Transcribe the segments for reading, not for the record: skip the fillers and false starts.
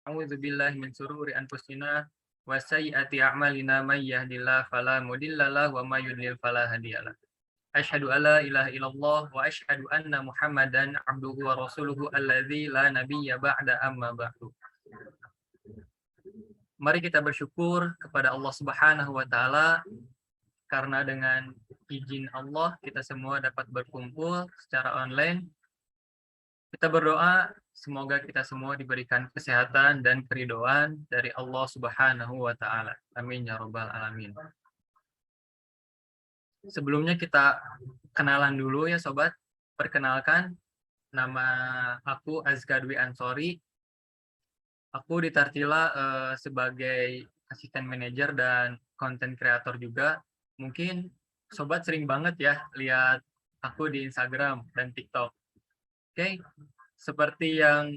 a'udzu billahi min syururi anfusina wa sayyiati a'malina may yahdihillahu fala mudilla lahu wa may yudlil fala hadiyalah. Asyhadu an la ilaha illallah wa asyhadu anna Muhammadan abduhu wa rasuluhu alladzi la nabiyya ba'da amma ba'du. Mari kita bersyukur kepada Allah Subhanahu wa taala karena dengan izin Allah kita semua dapat berkumpul secara online. Kita berdoa semoga kita semua diberikan kesehatan dan keridhaan dari Allah Subhanahu wa taala. Amin ya rabbal alamin. Sebelumnya kita kenalan dulu ya sobat. Perkenalkan, nama aku Azka Dwi Ansori. Aku di Tartila sebagai asisten manajer dan content creator juga. Mungkin sobat sering banget ya lihat aku di Instagram dan TikTok. Oke, seperti yang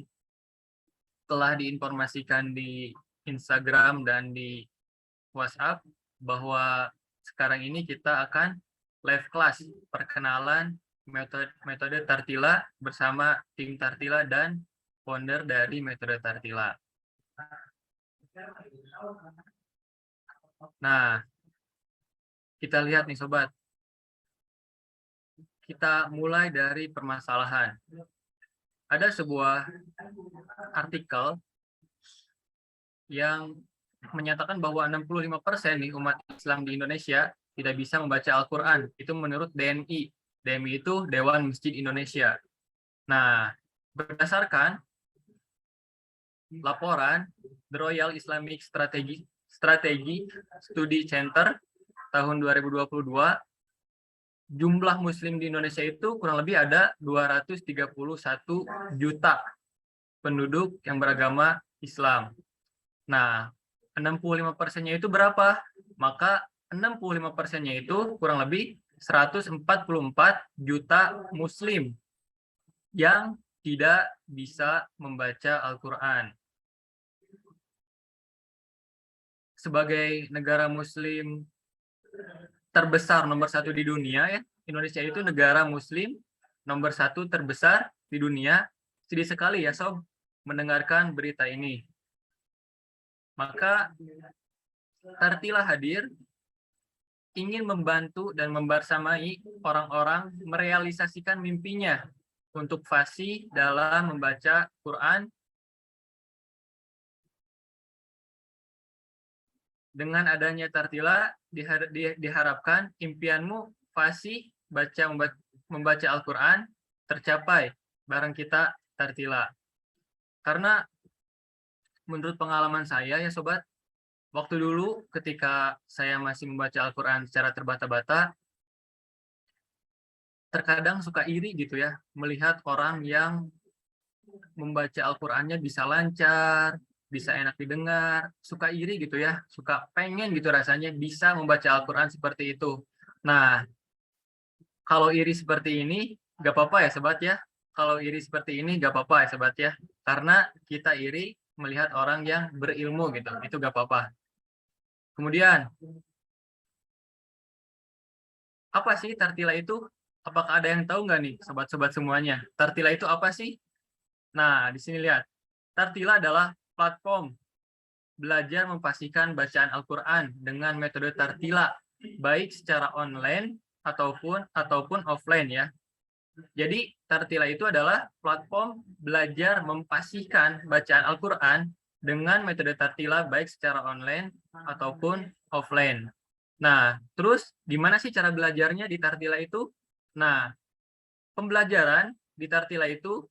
telah diinformasikan di Instagram dan di WhatsApp bahwa sekarang ini kita akan live class perkenalan metode Tartila bersama tim Tartila dan founder dari metode Tartila. Nah, kita lihat nih sobat. Kita mulai dari permasalahan. Ada sebuah artikel yang menyatakan bahwa 65% nih umat Islam di Indonesia tidak bisa membaca Al-Quran. Itu menurut DMI. DMI itu Dewan Masjid Indonesia. Nah, berdasarkan laporan The Royal Islamic Strategy Study Center tahun 2022, jumlah muslim di Indonesia itu kurang lebih ada 231 juta penduduk yang beragama Islam. Nah, 65%-nya itu berapa? Maka 65%-nya itu kurang lebih 144 juta muslim yang tidak bisa membaca Al-Quran. Sebagai negara muslim terbesar nomor 1 di dunia ya, Indonesia itu negara muslim nomor 1 terbesar di dunia. Sedih sekali ya sob mendengarkan berita ini. Maka Tartila hadir ingin membantu dan membersamai orang-orang merealisasikan mimpinya untuk fasih dalam membaca Quran. Dengan adanya Tartila diharapkan impianmu fasih membaca Al-Quran tercapai bareng kita Tartila. Karena menurut pengalaman saya ya sobat, waktu dulu ketika saya masih membaca Al-Quran secara terbata-bata, terkadang suka iri gitu ya, melihat orang yang membaca Al-Qurannya bisa lancar, bisa enak didengar, suka iri gitu ya, suka pengen gitu rasanya bisa membaca Al-Quran seperti itu. Nah, kalau iri seperti ini, gak apa-apa ya sobat ya. Kalau iri seperti ini gak apa-apa ya sobat ya. Karena kita iri melihat orang yang berilmu gitu, itu gak apa-apa. Kemudian, apa sih Tartila itu? Apakah ada yang tahu nggak nih sobat-sobat semuanya? Tartila itu apa sih? Nah, di sini lihat. Tartila adalah platform belajar mempastikan bacaan Al-Quran dengan metode Tartila, baik secara online ataupun offline ya. Jadi Tartila itu adalah platform belajar mempastikan bacaan Al-Quran dengan metode Tartila baik secara online ataupun offline. Nah, terus gimana sih cara belajarnya di Tartila itu? Nah, pembelajaran di Tartila itu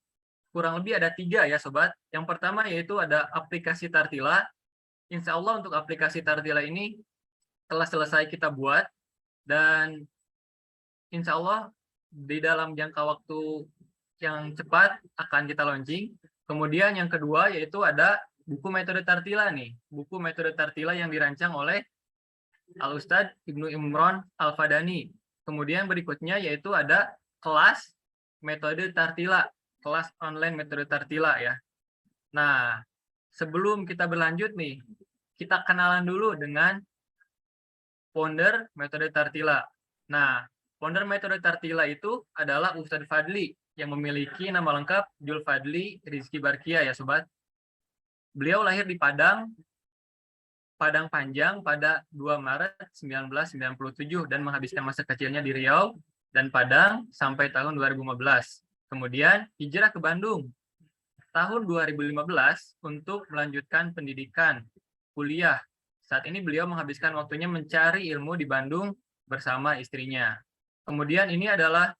kurang lebih ada 3 ya sobat. Yang pertama yaitu ada aplikasi Tartila. Insya Allah untuk aplikasi Tartila ini telah selesai kita buat dan insya Allah di dalam jangka waktu yang cepat akan kita launching. Kemudian yang kedua yaitu ada buku metode Tartila nih. Buku metode Tartila yang dirancang oleh Al-Ustadz Ibnu Imron Al-Fadani. Kemudian berikutnya yaitu ada kelas metode Tartila. Kelas online metode Tartila ya. Nah, sebelum kita berlanjut nih, kita kenalan dulu dengan founder metode Tartila. Nah, founder metode Tartila itu adalah Ustadz Fadli yang memiliki nama lengkap Jul Fadli Rizky Barkia ya sobat. Beliau lahir di Padang Panjang pada 2 Maret 1997 dan menghabiskan masa kecilnya di Riau dan Padang sampai tahun 2015. Kemudian hijrah ke Bandung tahun 2015 untuk melanjutkan pendidikan kuliah. Saat ini beliau menghabiskan waktunya mencari ilmu di Bandung bersama istrinya. Kemudian ini adalah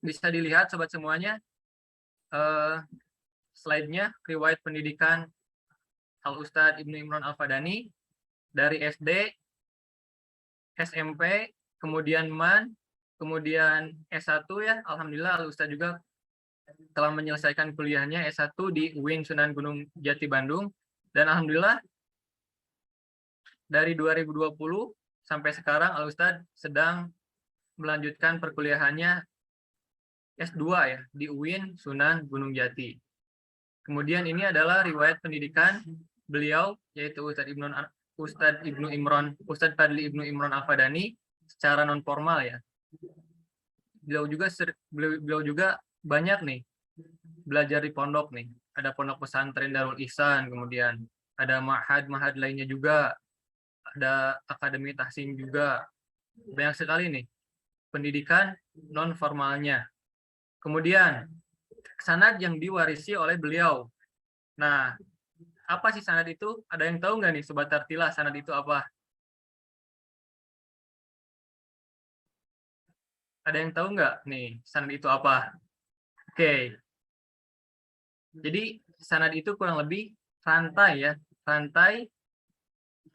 bisa dilihat sobat semuanya slide-nya riwayat pendidikan Al-Ustadz Ibnu Imron Al-Fadani dari SD, SMP, kemudian MAN, kemudian S1 ya. Alhamdulillah Al-Ustadz juga telah menyelesaikan kuliahnya S1 di UIN Sunan Gunung Jati Bandung, dan alhamdulillah dari 2020 sampai sekarang Al-Ustadz sedang melanjutkan perkuliahannya S2 ya di UIN Sunan Gunung Jati. Kemudian ini adalah riwayat pendidikan beliau, yaitu Ustadz Fadli Ibnu Imron Al-Fadani secara non formal ya. Beliau juga banyak nih belajar di pondok nih. Ada pondok pesantren Darul Ihsan, kemudian ada mahad lainnya juga, ada akademi tahsin juga. Banyak sekali nih pendidikan non formalnya. Kemudian sanad yang diwarisi oleh beliau. Nah, apa sih sanad itu? Ada yang tahu nggak nih Sobat Tartila, sanad itu apa? Ada yang tahu nggak nih sanad itu apa? Oke. Jadi sanad itu kurang lebih rantai ya, rantai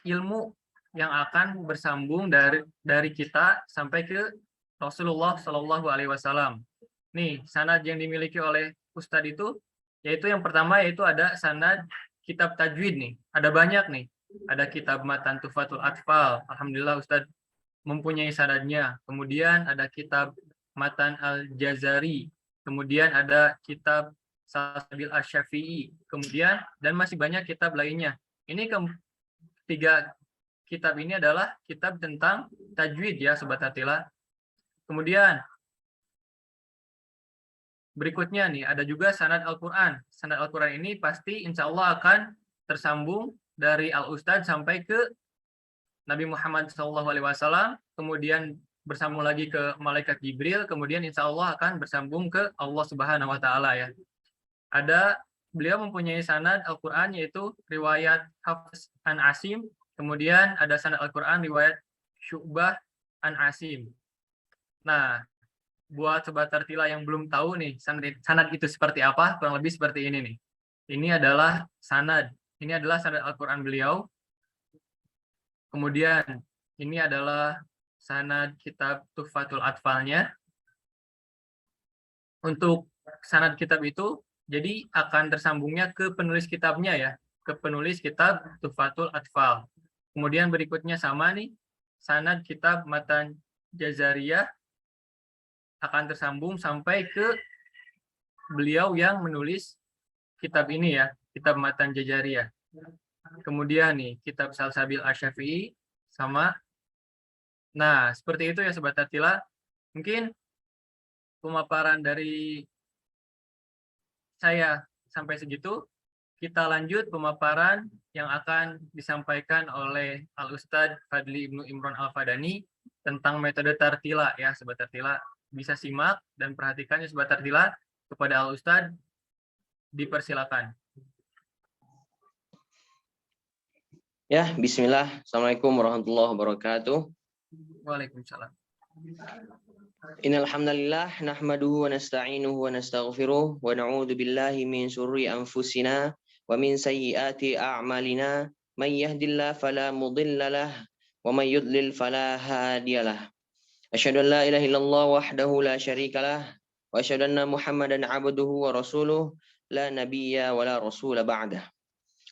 ilmu yang akan bersambung dari kita sampai ke Rasulullah Shallallahu Alaihi Wasallam. Nih sanad yang dimiliki oleh Ustadz itu, yaitu yang pertama yaitu ada sanad kitab tajwid nih. Ada banyak nih. Ada kitab Matan Tuhfatul Atfal. Alhamdulillah Ustadz mempunyai sanadnya. Kemudian ada kitab Matan Al-Jazari. Kemudian ada kitab Salsabil Asy-Syafi'i. Kemudian dan masih banyak kitab lainnya. Ini tiga kitab ini adalah kitab tentang tajwid ya Sobat Tartila. Kemudian berikutnya nih ada juga sanad Al-Quran. Sanad Al-Quran ini pasti insya Allah akan tersambung dari Al-Ustadz sampai ke Nabi Muhammad SAW, kemudian bersambung lagi ke Malaikat Jibril, kemudian insya Allah akan bersambung ke Allah Subhanahu Wa Taala ya. Beliau mempunyai sanad Al-Quran yaitu riwayat Hafiz an Asim, kemudian ada sanad Al-Quran riwayat Syu'bah an Asim. Nah, buat Sobat Tartila yang belum tahu nih sanad itu seperti apa, kurang lebih seperti ini nih. Ini adalah sanad. Ini adalah sanad Al-Quran beliau. Kemudian ini adalah sanad kitab Tuhfatul Atfalnya. Untuk sanad kitab itu jadi akan tersambungnya ke penulis kitabnya ya, ke penulis kitab Tuhfatul Atfal. Kemudian berikutnya sama nih, sanad kitab Matan Jazariyah akan tersambung sampai ke beliau yang menulis kitab ini ya, kitab Matan Jazariyah. Kemudian nih, kitab Salsabil Asy-Syafi'i sama. Nah, seperti itu ya Sobat Tartila. Mungkin pemaparan dari saya sampai segitu. Kita lanjut pemaparan yang akan disampaikan oleh Al-Ustadz Fadli Ibnu Imron Al-Fadani tentang metode Tartila ya Sobat Tartila. Bisa simak dan perhatikan ya Sobat Tartila. Kepada Al-Ustadz dipersilakan. Ya, bismillah. Assalamualaikum warahmatullahi wabarakatuh. Waalaikumsalam. Innal hamdalillah nahmaduhu wa nasta'inuhu wa nastaghfiruh wa na'udzu billahi min syururi anfusina wa min sayyiati a'malina may yahdihillahu fala mudhillalah wa may yudlil fala hadiyalah. Asyhadu an la ilaha illallah wahdahu la syarikalah wa asyhadu anna Muhammadan 'abduhu wa rasuluh la nabiyya wa la rasula ba'dah.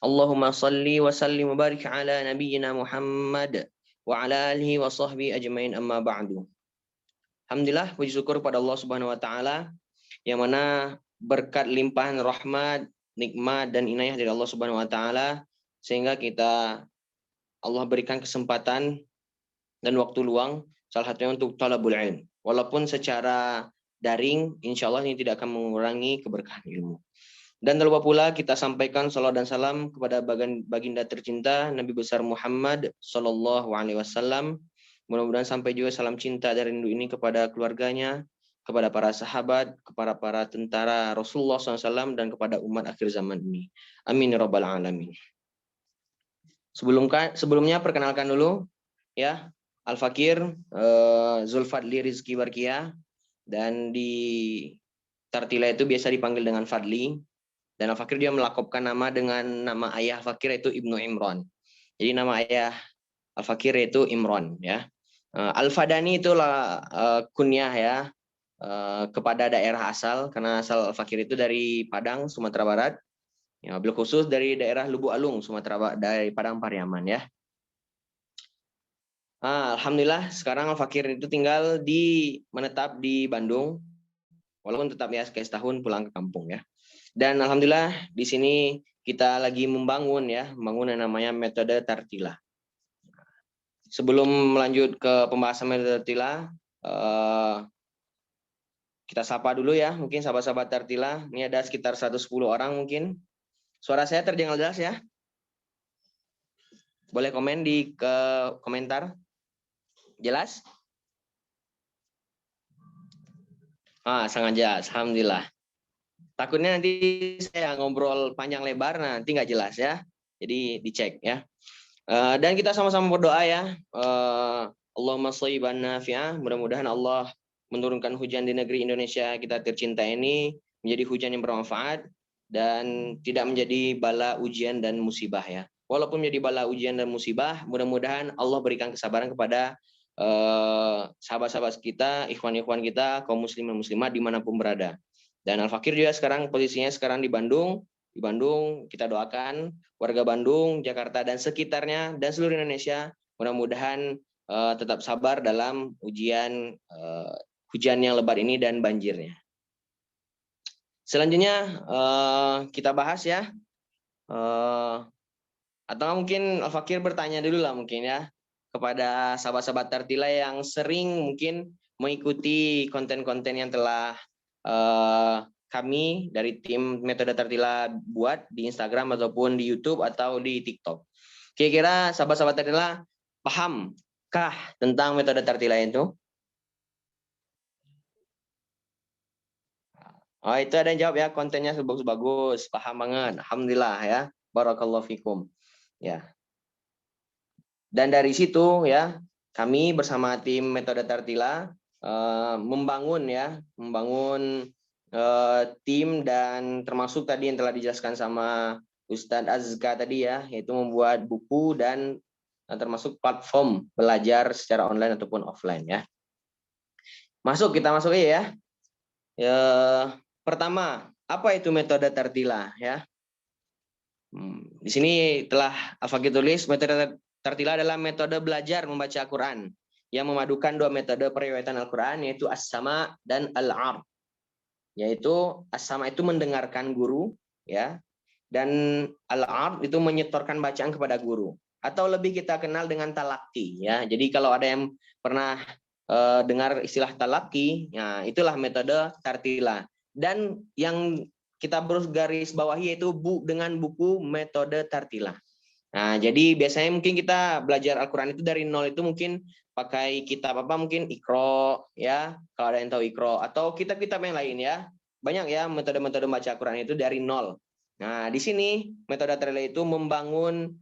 Allahumma salli wa sallim wa barik ala nabiyyina Muhammad wa ala alihi wa sahbihi ajmain amma ba'du. Alhamdulillah, puji syukur pada Allah Subhanahu wa taala yang mana berkat limpahan rahmat, nikmat dan inayah dari Allah Subhanahu wa taala sehingga Allah berikan kesempatan dan waktu luang salah satunya untuk talabul ilm. Walaupun secara daring insyaallah ini tidak akan mengurangi keberkahan ilmu. Dan tak lupa pula kita sampaikan salawat dan salam kepada baginda tercinta Nabi besar Muhammad Sallallahu Alaihi Wasallam. Mudah-mudahan sampai juga salam cinta dan rindu ini kepada keluarganya, kepada para sahabat, kepada para tentara Rasulullah SAW, dan kepada umat akhir zaman ini. Amin ya rabbal alamin. Sebelumnya perkenalkan dulu ya, Al-Fakir Zulfadli Rizki Barkia, dan di Tartila itu biasa dipanggil dengan Fadli. Dan Al-Fakir dia melakopkan nama dengan nama ayah Fakir yaitu Ibnu Imran. Jadi nama ayah Al-Fakir yaitu Imran ya. Al-Fadani itulah kunyah ya kepada daerah asal, karena asal Al-Fakir itu dari Padang, Sumatera Barat. Ya, beliau khusus dari daerah Lubuk Alung, Sumatera Barat, dari Padang Pariaman ya. Alhamdulillah sekarang Al-Fakir itu menetap di Bandung, walaupun tetap ya sekali setahun pulang ke kampung ya. Dan alhamdulillah di sini kita lagi membangun yang namanya metode Tartila. Sebelum melanjut ke pembahasan metode Tartila, kita sapa dulu ya, mungkin sahabat-sahabat Tartila. Ini ada sekitar 110 orang mungkin. Suara saya terdengar jelas ya? Boleh komen di komentar. Jelas? Sangat jelas, alhamdulillah. Takutnya nanti saya ngobrol panjang lebar, nanti nggak jelas ya. Jadi dicek ya. Dan kita sama-sama berdoa ya. Allahumma shayyiban nafi'ah. Mudah-mudahan Allah menurunkan hujan di negeri Indonesia kita tercinta ini menjadi hujan yang bermanfaat dan tidak menjadi bala ujian dan musibah ya. Walaupun menjadi bala ujian dan musibah, mudah-mudahan Allah berikan kesabaran kepada sahabat-sahabat kita, ikhwan-ikhwan kita, kaum muslimin muslimat dimanapun berada. Dan Al-Fakir juga posisinya sekarang di Bandung. Di Bandung kita doakan warga Bandung, Jakarta dan sekitarnya dan seluruh Indonesia mudah-mudahan tetap sabar dalam hujan yang lebat ini dan banjirnya. Selanjutnya kita bahas ya. Atau mungkin Al-Fakir bertanya dulu lah mungkin ya kepada sahabat-sahabat Tartila yang sering mungkin mengikuti konten-konten yang telah kami dari tim Metode Tartila buat di Instagram ataupun di YouTube atau di TikTok. Kira-kira sahabat-sahabat Tartila pahamkah tentang Metode Tartila itu? Itu ada yang jawab ya, kontennya bagus-bagus, paham banget. Alhamdulillah ya. Barakallahu fikum. Ya. Dan dari situ ya, kami bersama tim Metode Tartila membangun tim dan termasuk tadi yang telah dijelaskan sama Ustadz Azka tadi ya, yaitu membuat buku dan termasuk platform belajar secara online ataupun offline ya. Kita masuk ya. Pertama, apa itu metode Tartila ya? Di sini telah Al-Fakir tulis metode Tartila adalah metode belajar membaca Al-Quran yang memadukan dua metode periwayatan Al-Quran yaitu as-sama dan al-'ard. Yaitu as-sama itu mendengarkan guru ya, dan al-'ard itu menyetorkan bacaan kepada guru, atau lebih kita kenal dengan talaki ya. Jadi kalau ada yang pernah dengar istilah talaki, ya itulah metode Tartila. Dan yang kita garis bawahi yaitu dengan buku metode Tartila. Nah, jadi biasanya mungkin kita belajar Al-Quran itu dari nol itu mungkin pakai kitab mungkin Iqra ya, kalau ada yang tahu Iqra, atau kitab-kitab yang lain ya. Banyak ya metode-metode baca Al-Quran itu dari nol. Nah, di sini metode Tartila itu membangun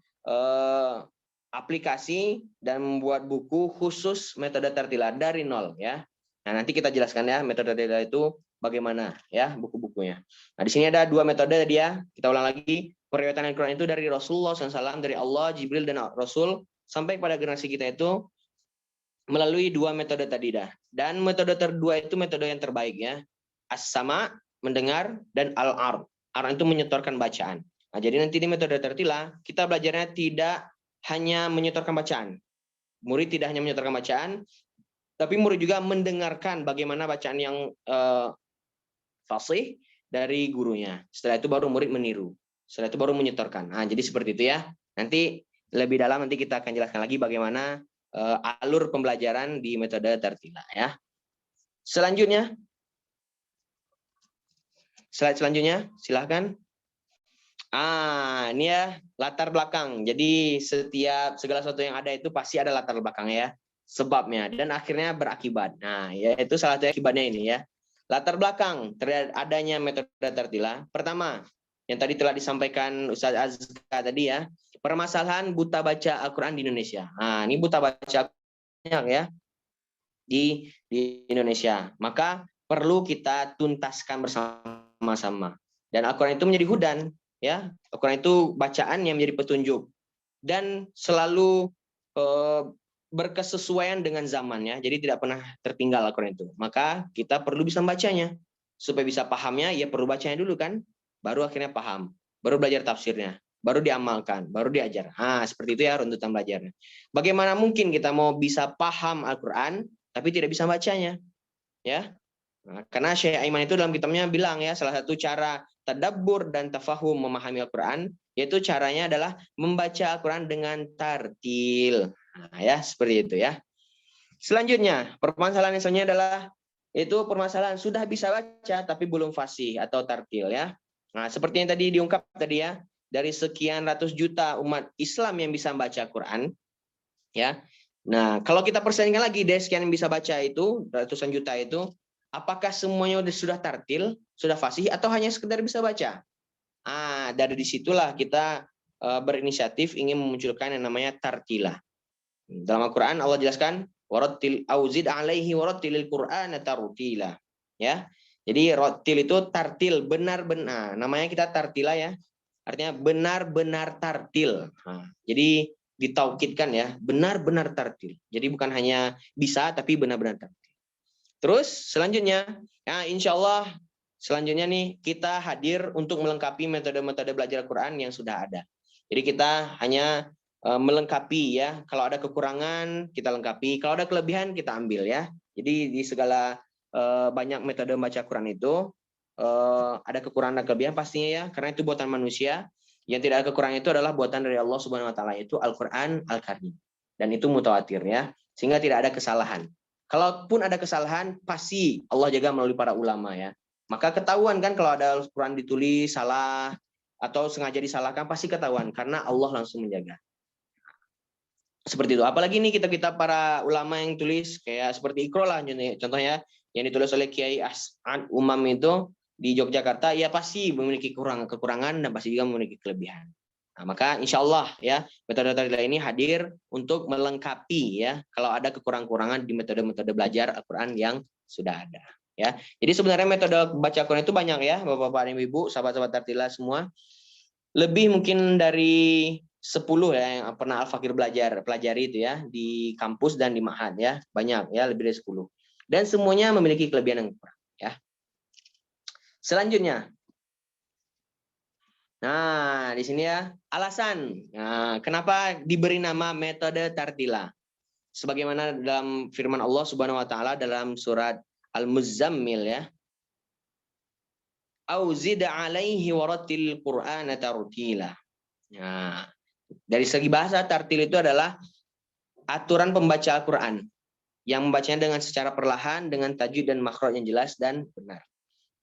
aplikasi dan membuat buku khusus metode Tartila dari nol ya. Nah, nanti kita jelaskan ya metode Tartila itu bagaimana ya buku-bukunya. Nah, di sini ada dua metode dia. Kita ulang lagi. Periwayatan Al-Quran itu dari Rasulullah SAW, dari Allah, Jibril, dan Rasul, sampai pada generasi kita itu melalui dua metode tadi dah. Dan metode kedua itu metode yang terbaik ya. As-sama, mendengar, dan al-'ard. Al-'ard itu menyetorkan bacaan. Nah, jadi nanti di metode Tartila, kita belajarnya tidak hanya menyetorkan bacaan. Murid tidak hanya menyetorkan bacaan, tapi murid juga mendengarkan bagaimana bacaan yang fasih dari gurunya. Setelah itu baru murid meniru. Setelah itu baru menyetorkan. Nah, jadi seperti itu ya. Nanti lebih dalam nanti kita akan jelaskan lagi bagaimana alur pembelajaran di metode Tartila ya. Selanjutnya, slide selanjutnya, silahkan. Ini ya latar belakang. Jadi setiap segala sesuatu yang ada itu pasti ada latar belakang ya, sebabnya dan akhirnya berakibat. Nah, ya itu salah satu akibatnya ini ya. Latar belakang terhadap adanya metode tartila. Pertama, yang tadi telah disampaikan Ustaz Azka tadi ya, permasalahan buta baca Al-Qur'an di Indonesia. Nah, ini buta baca banyak ya di Indonesia. Maka perlu kita tuntaskan bersama-sama. Dan Al-Qur'an itu menjadi hudan ya. Al-Quran itu bacaan yang menjadi petunjuk dan selalu berkesesuaian dengan zamannya, jadi tidak pernah tertinggal Al-Quran itu. Maka kita perlu bisa membacanya. Supaya bisa pahamnya, ya perlu bacanya dulu kan, baru akhirnya paham, baru belajar tafsirnya, baru diamalkan, baru diajar. Seperti itu ya runtutan belajarnya. Bagaimana mungkin kita mau bisa paham Al-Quran tapi tidak bisa bacanya, ya? Karena Syekh Aiman itu dalam kitabnya bilang ya, salah satu cara tadabbur dan tafahum memahami Al-Quran, yaitu caranya adalah membaca Al-Quran dengan tartil. Ya, seperti itu ya. Selanjutnya, permasalahan yang selanjutnya adalah itu permasalahan sudah bisa baca tapi belum fasih atau tartil ya. Nah, seperti yang tadi diungkap tadi ya, dari sekian ratus juta umat Islam yang bisa membaca Al-Quran ya. Nah, kalau kita persandingkan lagi dari sekian yang bisa baca itu, ratusan juta itu, apakah semuanya sudah tartil, sudah fasih, atau hanya sekedar bisa baca? Dari disitulah kita berinisiatif ingin memunculkan yang namanya tartilah. Dalam Al-Quran Allah jelaskan, warattil auzid alaihi warattilil Qur'ana tartila. Ya, jadi rotil itu tartil, benar-benar. Namanya kita tartilah ya, artinya benar-benar tartil. Jadi ditaukidkan ya, benar-benar tartil. Jadi bukan hanya bisa, tapi benar-benar tartil. Terus selanjutnya, insya Allah selanjutnya nih kita hadir untuk melengkapi metode-metode belajar Al-Quran yang sudah ada. Jadi kita hanya melengkapi ya. Kalau ada kekurangan kita lengkapi, kalau ada kelebihan kita ambil ya. Jadi di segala banyak metode membaca Al-Quran itu ada kekurangan dan kelebihan pastinya ya, karena itu buatan manusia. Yang tidak ada kekurangan itu adalah buatan dari Allah Subhanahu Wa Taala, itu Al-Quran Al-Karim, dan itu mutawatir ya, sehingga tidak ada kesalahan. Kalaupun ada kesalahan, pasti Allah jaga melalui para ulama ya. Maka ketahuan kan kalau ada Al-Quran ditulis salah atau sengaja disalahkan, pasti ketahuan karena Allah langsung menjaga. Seperti itu. Apalagi nih kita para ulama yang tulis kayak seperti Iqra lah contohnya yang ditulis oleh Kiai As'ad Umam itu di Yogyakarta, ya pasti memiliki kekurangan dan pasti juga memiliki kelebihan. Nah, maka insya Allah ya metode tartilah ini hadir untuk melengkapi ya kalau ada kekurangan-kekurangan di metode-metode belajar Al-Quran yang sudah ada ya. Jadi sebenarnya metode baca Al-Quran itu banyak ya Bapak-bapak dan Ibu, sahabat-sahabat tartilah semua. Lebih mungkin dari 10 ya yang pernah Al-Fakir pelajari itu ya di kampus dan di ma'had ya. Banyak ya, lebih dari 10. Dan semuanya memiliki kelebihan yang kurang ya. Selanjutnya, nah, di sini ya alasan. Nah, kenapa diberi nama metode tartilah? Sebagaimana dalam firman Allah Subhanahu Wa Taala dalam surat Al-Muzammil ya. Auzid alaihi warattil Qur'ana tartila. Nah, dari segi bahasa tartil itu adalah aturan pembaca Al-Quran yang membacanya dengan secara perlahan dengan tajwid dan makhraj yang jelas dan benar.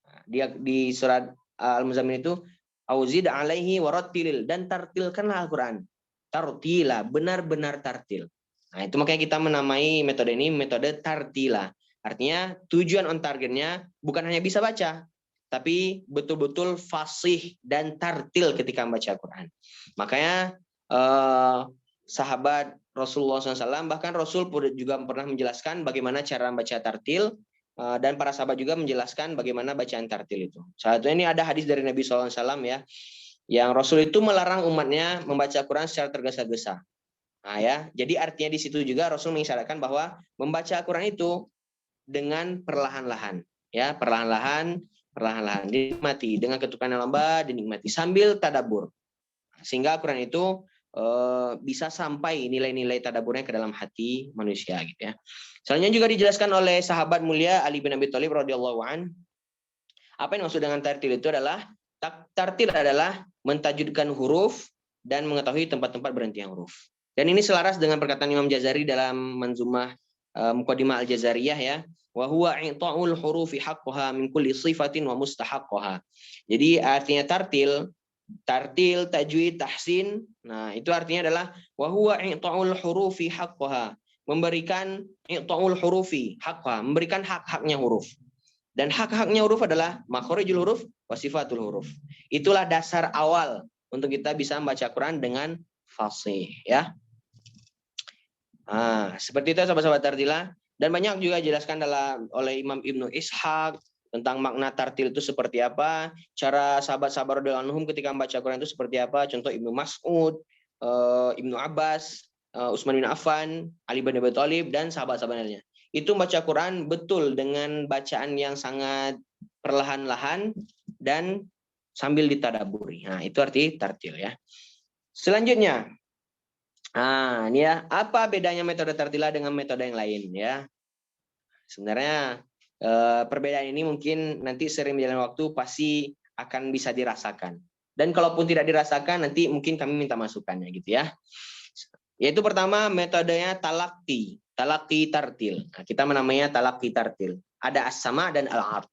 Nah, dia di surat Al-Muzammil itu auzid alaihi warattilil, dan tartilkanlah Al-Quran. Tartila, benar-benar tartil. Nah, itu makanya kita menamai metode ini metode tartila. Artinya tujuan on targetnya bukan hanya bisa baca, tapi betul-betul fasih dan tartil ketika membaca Al-Quran. Makanya sahabat Rasulullah SAW, bahkan Rasul juga pernah menjelaskan bagaimana cara membaca tartil, dan para sahabat juga menjelaskan bagaimana bacaan tartil itu. Salah satunya ini ada hadis dari Nabi SAW ya, yang Rasul itu melarang umatnya membaca Quran secara tergesa-gesa. Nah ya, jadi artinya di situ juga Rasul mengisyaratkan bahwa membaca Quran itu dengan perlahan-lahan, ya perlahan-lahan dinikmati dengan ketukan yang lambat, dinikmati sambil tadabbur, sehingga Quran itu bisa sampai nilai-nilai tadaburnya ke dalam hati manusia gitu ya. Selanjutnya juga dijelaskan oleh sahabat mulia Ali bin Abi Thalib radhiyallahu an. Apa yang maksud dengan tartil itu adalah tartil adalah mentajwidkan huruf dan mengetahui tempat-tempat berhenti huruf. Dan ini selaras dengan perkataan Imam Jazari dalam Manzumah Muqaddimah Al-Jazariyah ya. Wa huwa i'ta'ul hurufi haqqaha min kulli sifatin wa mustahaqqaha. Jadi artinya tartil tartil, tajwid, tahsin. Nah, itu artinya adalah wa huwa i'ta'ul hurufi haqqaha. Memberikan i'ta'ul hurufi haqqaha, memberikan hak-haknya huruf. Dan hak-haknya huruf adalah makhorijul huruf wa sifatul huruf. Itulah dasar awal untuk kita bisa membaca Quran dengan fasih, ya. Nah, seperti itu sahabat-sahabat tartilah. Dan banyak juga dijelaskan oleh Imam Ibnu Ishaq tentang makna tartil itu seperti apa, cara sahabat-sahabat radhiyallahu anhum ketika membaca Quran itu seperti apa. Contoh Ibnu Mas'ud, Ibnu Abbas, Utsman bin Affan, Ali bin Abi Thalib, dan sahabat-sahabat lainnya. Itu membaca Quran betul dengan bacaan yang sangat perlahan-lahan dan sambil ditadaburi. Nah, itu arti tartil, ya. Selanjutnya, nah, ini ya, apa bedanya metode tartilah dengan metode yang lain, ya? Sebenarnya perbedaan ini mungkin nanti sering berjalan waktu pasti akan bisa dirasakan. Dan kalaupun tidak dirasakan, nanti mungkin kami minta masukannya, gitu ya. Yaitu pertama metodenya talaqi tartil. Nah, kita menamainya talaqi tartil. Ada as-sama dan al-ard.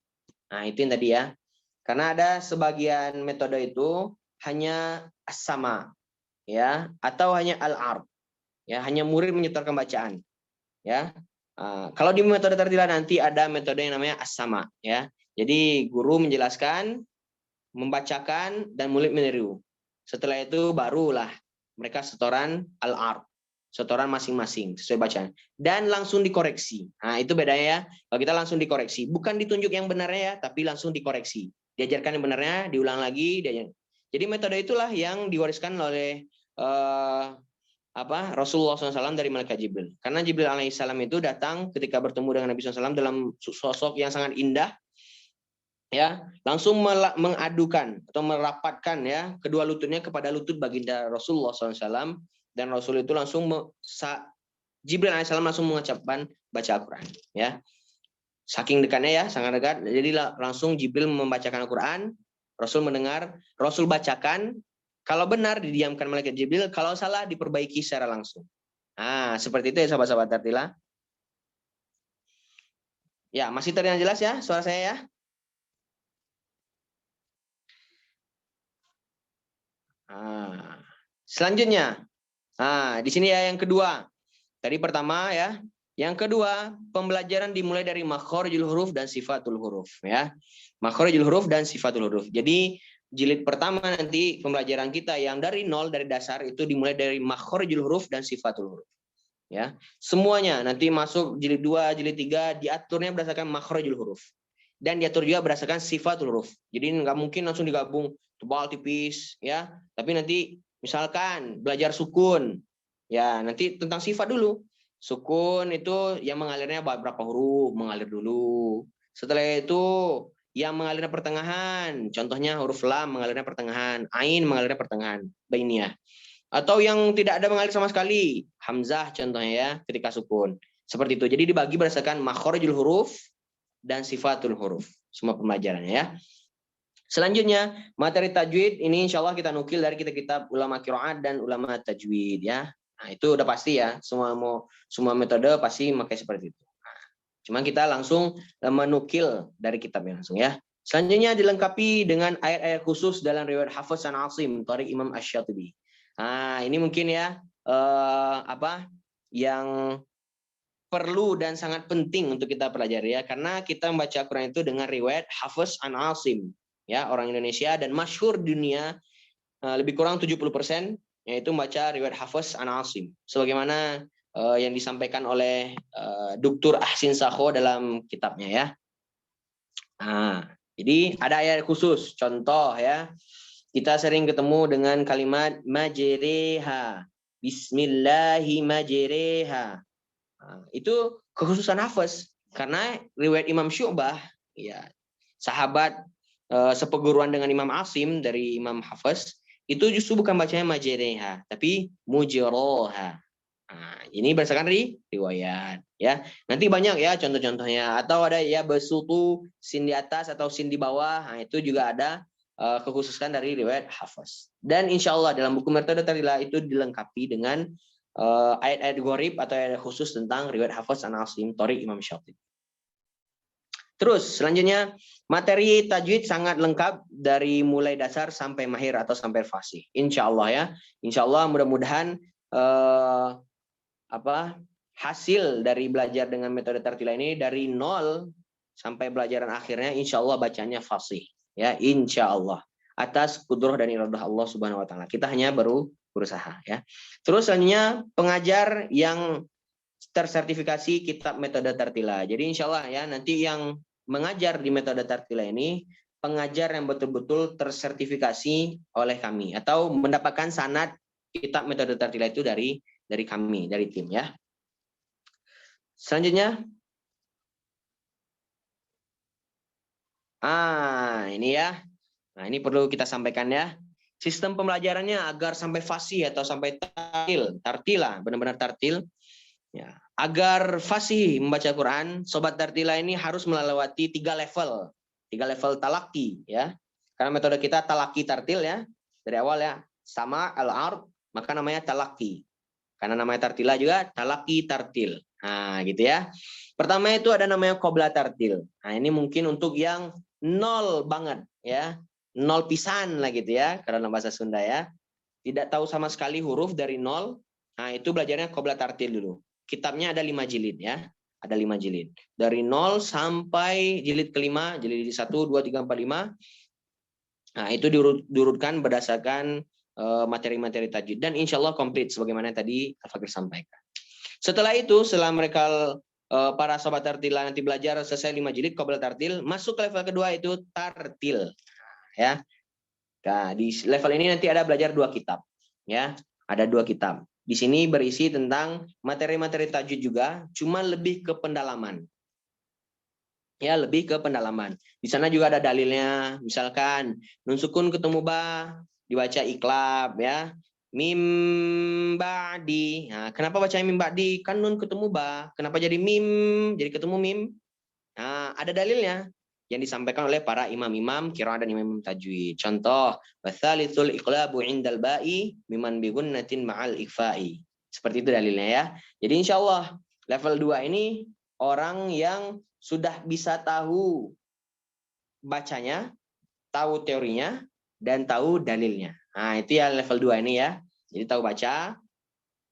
Nah, itu yang tadi ya. Karena ada sebagian metode itu hanya as-sama, ya, atau hanya al-ard, ya, hanya murid menyetorkan bacaan, ya. Kalau di metode tartilah nanti ada metode yang namanya as-sama, ya. Jadi guru menjelaskan, membacakan, dan murid meniru. Setelah itu barulah mereka setoran al-ard, setoran masing-masing sesuai bacaan, dan langsung dikoreksi. Nah, itu bedanya ya. Kalau kita langsung dikoreksi, bukan ditunjuk yang benarnya ya, tapi langsung dikoreksi. Diajarkan yang benarnya, diulang lagi. Jadi metode itulah yang diwariskan oleh Rasulullah SAW dari malaikat Jibril. Karena Jibril alaihissalam itu datang ketika bertemu dengan Nabi SAW dalam sosok yang sangat indah, ya, langsung mengadukan atau merapatkan, ya, kedua lututnya kepada lutut baginda Rasulullah SAW, dan Rasul itu langsung Jibril alaihissalam langsung mengucapkan baca Al-Quran, ya. Saking dekatnya, ya, sangat dekat. Jadi langsung Jibril membacakan Al-Quran, Rasul mendengar, Rasul bacakan. Kalau benar didiamkan malaikat Jibril, kalau salah diperbaiki secara langsung. Nah, seperti itu ya sahabat-sahabat tartilah. Ya, masih terdengar jelas ya suara saya ya? Selanjutnya, di sini ya yang kedua. Tadi pertama ya. Yang kedua, pembelajaran dimulai dari makhorijul huruf dan sifatul huruf, ya. Makhorijul huruf dan sifatul huruf. Jadi jilid pertama nanti pembelajaran kita yang dari nol, dari dasar itu dimulai dari makhorijul huruf dan sifatul huruf. Ya. Semuanya nanti masuk jilid 2, jilid 3 diaturnya berdasarkan makhorijul huruf. Dan diatur juga berdasarkan sifatul huruf. Jadi nggak mungkin langsung digabung tebal tipis, ya. Tapi nanti misalkan belajar sukun, ya, nanti tentang sifat dulu. Sukun itu yang mengalirnya berapa huruf, mengalir dulu. Setelah itu yang mengalirnya pertengahan, contohnya huruf lam mengalirnya pertengahan, ain mengalirnya pertengahan, bainiyah. Atau yang tidak ada mengalir sama sekali, hamzah contohnya ya, ketika sukun. Seperti itu. Jadi dibagi berdasarkan makhorijul huruf dan sifatul huruf. Semua pembelajarannya, ya. Selanjutnya, materi tajwid ini insya Allah kita nukil dari kitab ulama qiraat dan ulama tajwid, ya. Nah, itu udah pasti ya, semua metode pasti pakai seperti itu. Nah, cuma kita langsung menukil dari kitabnya langsung, ya. Selanjutnya dilengkapi dengan ayat-ayat khusus dalam riwayat Hafiz an Asim, Thariq Imam Asy-Syatibi. Nah, ini mungkin ya yang perlu dan sangat penting untuk kita pelajari, ya, karena kita membaca Quran itu dengan riwayat Hafiz an Asim, ya, orang Indonesia dan masyhur dunia, lebih kurang 70% yaitu membaca riwayat Hafiz an Asim sebagaimana yang disampaikan oleh Dr. Ahsin Sakho dalam kitabnya, ya. Nah, jadi ada ayat khusus, contoh ya, kita sering ketemu dengan kalimat majriha, bismillahi majriha. Nah, itu kekhususan Hafiz karena riwayat Imam Syu'bah, ya, sahabat sepeguruan dengan Imam Asim dari Imam Hafiz, itu justru bukan bacanya majriha tapi mujroha. Nah, ini berdasarkan riwayat, ya. Nanti banyak ya contoh-contohnya, atau ada ya besutu sin di atas atau sin di bawah. Nah, itu juga ada kekhususan dari riwayat Hafiz. Dan insya Allah dalam buku metode tartilah itu dilengkapi dengan ayat-ayat gharib atau ayat khusus tentang riwayat Hafiz an Asim, Thariq Imam Syatibi. Terus selanjutnya materi tajwid sangat lengkap dari mulai dasar sampai mahir atau sampai fasih. Insya Allah ya. Insya Allah mudah-mudahan hasil dari belajar dengan metode tartila ini dari nol sampai pelajaran akhirnya insya Allah bacanya fasih. Ya, insya Allah. Atas kudrah dan iradah Allah Subhanahu wa taala. Kita hanya baru berusaha ya. Terus selanjutnya pengajar yang tersertifikasi kitab metode tartila. Jadi insya Allah ya nanti yang mengajar di metode tartila ini pengajar yang betul-betul tersertifikasi oleh kami atau mendapatkan sanad kitab metode tartila itu dari kami, dari tim ya. Selanjutnya ini ya. Nah, ini perlu kita sampaikan ya. Sistem pembelajarannya agar sampai fasih atau sampai tartila, benar-benar tartil. Ya, agar fasih membaca Quran, sobat tartila ini harus melewati 3 level. 3 level talaki ya. Karena metode kita talaki tartil ya. Dari awal ya, sama al-ard, maka namanya talaki. Karena namanya tartila juga talaki tartil. Nah, gitu ya. Pertama itu ada namanya qobla tartil. Nah, ini mungkin untuk yang nol banget ya. Nol pisan lah gitu ya, karena bahasa Sunda ya. Tidak tahu sama sekali huruf dari nol. Nah, itu belajarnya qobla tartil dulu. Kitabnya ada 5 jilid ya. Ada 5 jilid. Dari 0 sampai jilid kelima, jilid 1, 2, 3, 4, 5. Nah, itu diurutkan berdasarkan materi-materi tajwid. Dan insya Allah komplit sebagaimana tadi Al-Fakir sampaikan. Setelah itu, setelah mereka para sobat tartila nanti belajar selesai 5 jilid qobla tartil, masuk ke level kedua itu tartil. Ya. Nah, di level ini nanti ada belajar 2 kitab. Ya, ada 2 kitab. Di sini berisi tentang materi-materi tajwid juga, cuma lebih ke pendalaman. Ya, lebih ke pendalaman. Di sana juga ada dalilnya, misalkan nun sukun ketemu ba, dibaca iklab ya. Mim ba'di. Nah, kenapa bacanya mim ba'di? Kan nun ketemu ba. Kenapa jadi mim? Jadi ketemu mim. Nah, ada dalilnya yang disampaikan oleh para imam-imam qiraah dan imam tajwid. Contoh, wasalithul iqlabu indal ba'i miman bi gunnatin ma'al ikfa'i. Seperti itu dalilnya ya. Jadi insya Allah level 2 ini orang yang sudah bisa tahu bacanya, tahu teorinya, dan tahu dalilnya. Nah, itu ya level 2 ini ya. Jadi tahu baca,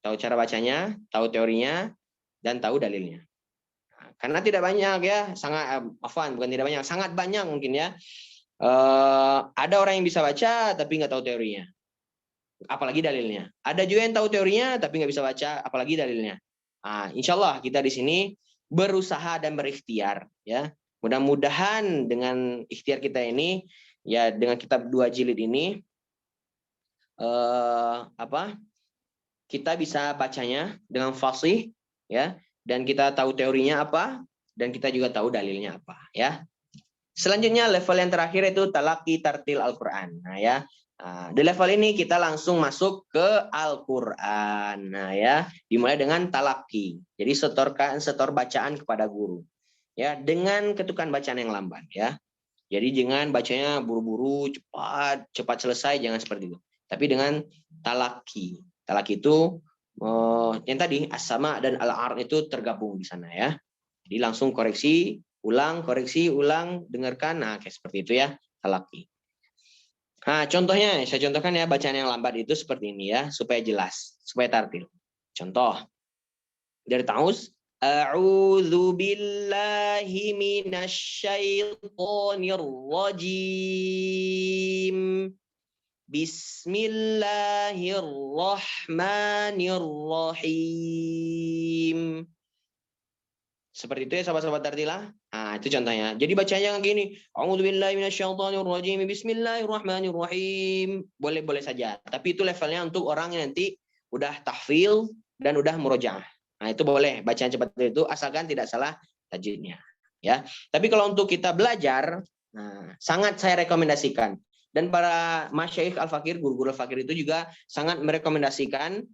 tahu cara bacanya, tahu teorinya, dan tahu dalilnya. Karena tidak banyak ya, bukan tidak banyak, sangat banyak mungkin ya. Ada orang yang bisa baca tapi nggak tahu teorinya, apalagi dalilnya. Ada juga yang tahu teorinya tapi nggak bisa baca, apalagi dalilnya. Nah, insya Allah kita di sini berusaha dan berikhtiar ya. Mudah-mudahan dengan ikhtiar kita ini ya, dengan kitab 2 jilid ini kita bisa bacanya dengan fasih ya, dan kita tahu teorinya apa, dan kita juga tahu dalilnya apa ya. Selanjutnya level yang terakhir itu talaki tartil Al-Qur'an. Nah ya, di level ini kita langsung masuk ke Al-Qur'an. Nah ya, dimulai dengan talaki. Jadi setor bacaan kepada guru. Ya, dengan ketukan bacaan yang lambat ya. Jadi jangan bacanya buru-buru, cepat selesai, jangan seperti itu. Tapi dengan talaki. Talaki itu yang tadi as-sama dan al-ard itu tergabung di sana ya. Jadi langsung koreksi, ulang, dengarkan. Nah, kayak seperti itu ya, talaki. Nah, contohnya saya contohkan ya, bacaan yang lambat itu seperti ini ya, supaya jelas, supaya tartil. Contoh dari Taus, a'udzu billahi minasyaitonir rajim. Bismillahirrahmanirrahim. Seperti itu ya sahabat-sahabat tartila. Nah, itu contohnya. Jadi bacanya yang gini. A'udzubillahi minasyaitonirrajim. Bismillahirrahmanirrahim. Boleh-boleh saja. Tapi itu levelnya untuk orang yang nanti udah tahfil dan udah murojaah. Nah, itu boleh bacaan cepat itu asalkan tidak salah tajwidnya. Ya. Tapi kalau untuk kita belajar, nah, sangat saya rekomendasikan. Dan para masyaikh al-fakir, guru-guru al-fakir itu juga sangat merekomendasikan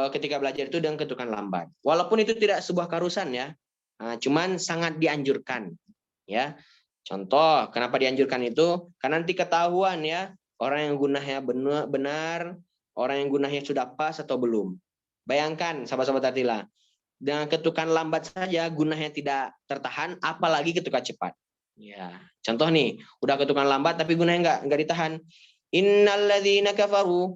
ketika belajar itu dengan ketukan lambat. Walaupun itu tidak sebuah keharusan ya. Nah, cuman sangat dianjurkan ya. Contoh kenapa dianjurkan itu, karena nanti ketahuan ya orang yang gunahnya benar, orang yang gunahnya sudah pas atau belum. Bayangkan sahabat-sahabat tartila, dengan ketukan lambat saja gunahnya tidak tertahan, apalagi ketukan cepat. Ya, contoh nih, udah ketukan lambat tapi gunanya enggak ditahan. Innalladzina kafaru.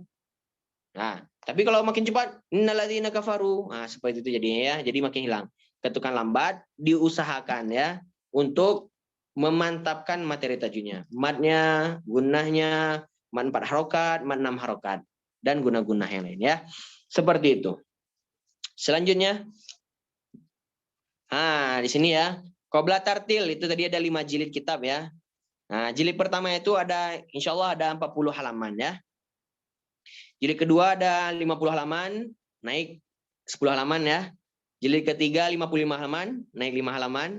Nah, tapi kalau makin cepat, innalladzina kafaru. Nah, seperti itu jadinya ya. Jadi makin hilang. Ketukan lambat diusahakan ya untuk memantapkan materi tajwidnya. Matnya, gunahnya, mat 4 harokat, mat 6 harokat dan guna-guna yang lain ya. Seperti itu. Selanjutnya, di sini ya. Qobla tartil itu tadi ada 5 jilid kitab ya. Nah, jilid pertama itu ada insya Allah ada 40 halaman ya. Jilid kedua ada 50 halaman, naik 10 halaman ya. Jilid ketiga 55 halaman, naik 5 halaman.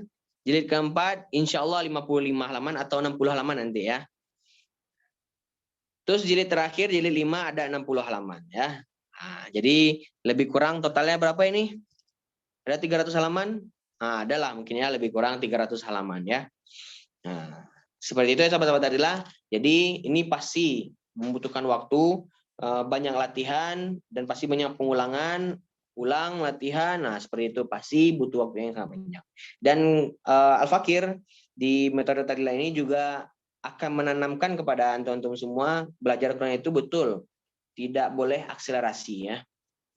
Jilid keempat insya Allah 55 halaman atau 60 halaman nanti ya. Terus jilid terakhir, jilid 5 ada 60 halaman ya. Nah, jadi lebih kurang totalnya berapa ini? Ada 300 halaman? Nah, adalah mungkin ya lebih kurang 300 halaman ya. Nah, seperti itu ya sahabat-sahabat Darila. Jadi ini pasti membutuhkan waktu, banyak latihan dan pasti banyak pengulangan, ulang latihan. Nah, seperti itu pasti butuh waktu yang sangat banyak. Dan Al-Fakir di metode Darila ini juga akan menanamkan kepada antum-antum semua belajar Quran itu betul tidak boleh akselerasi ya.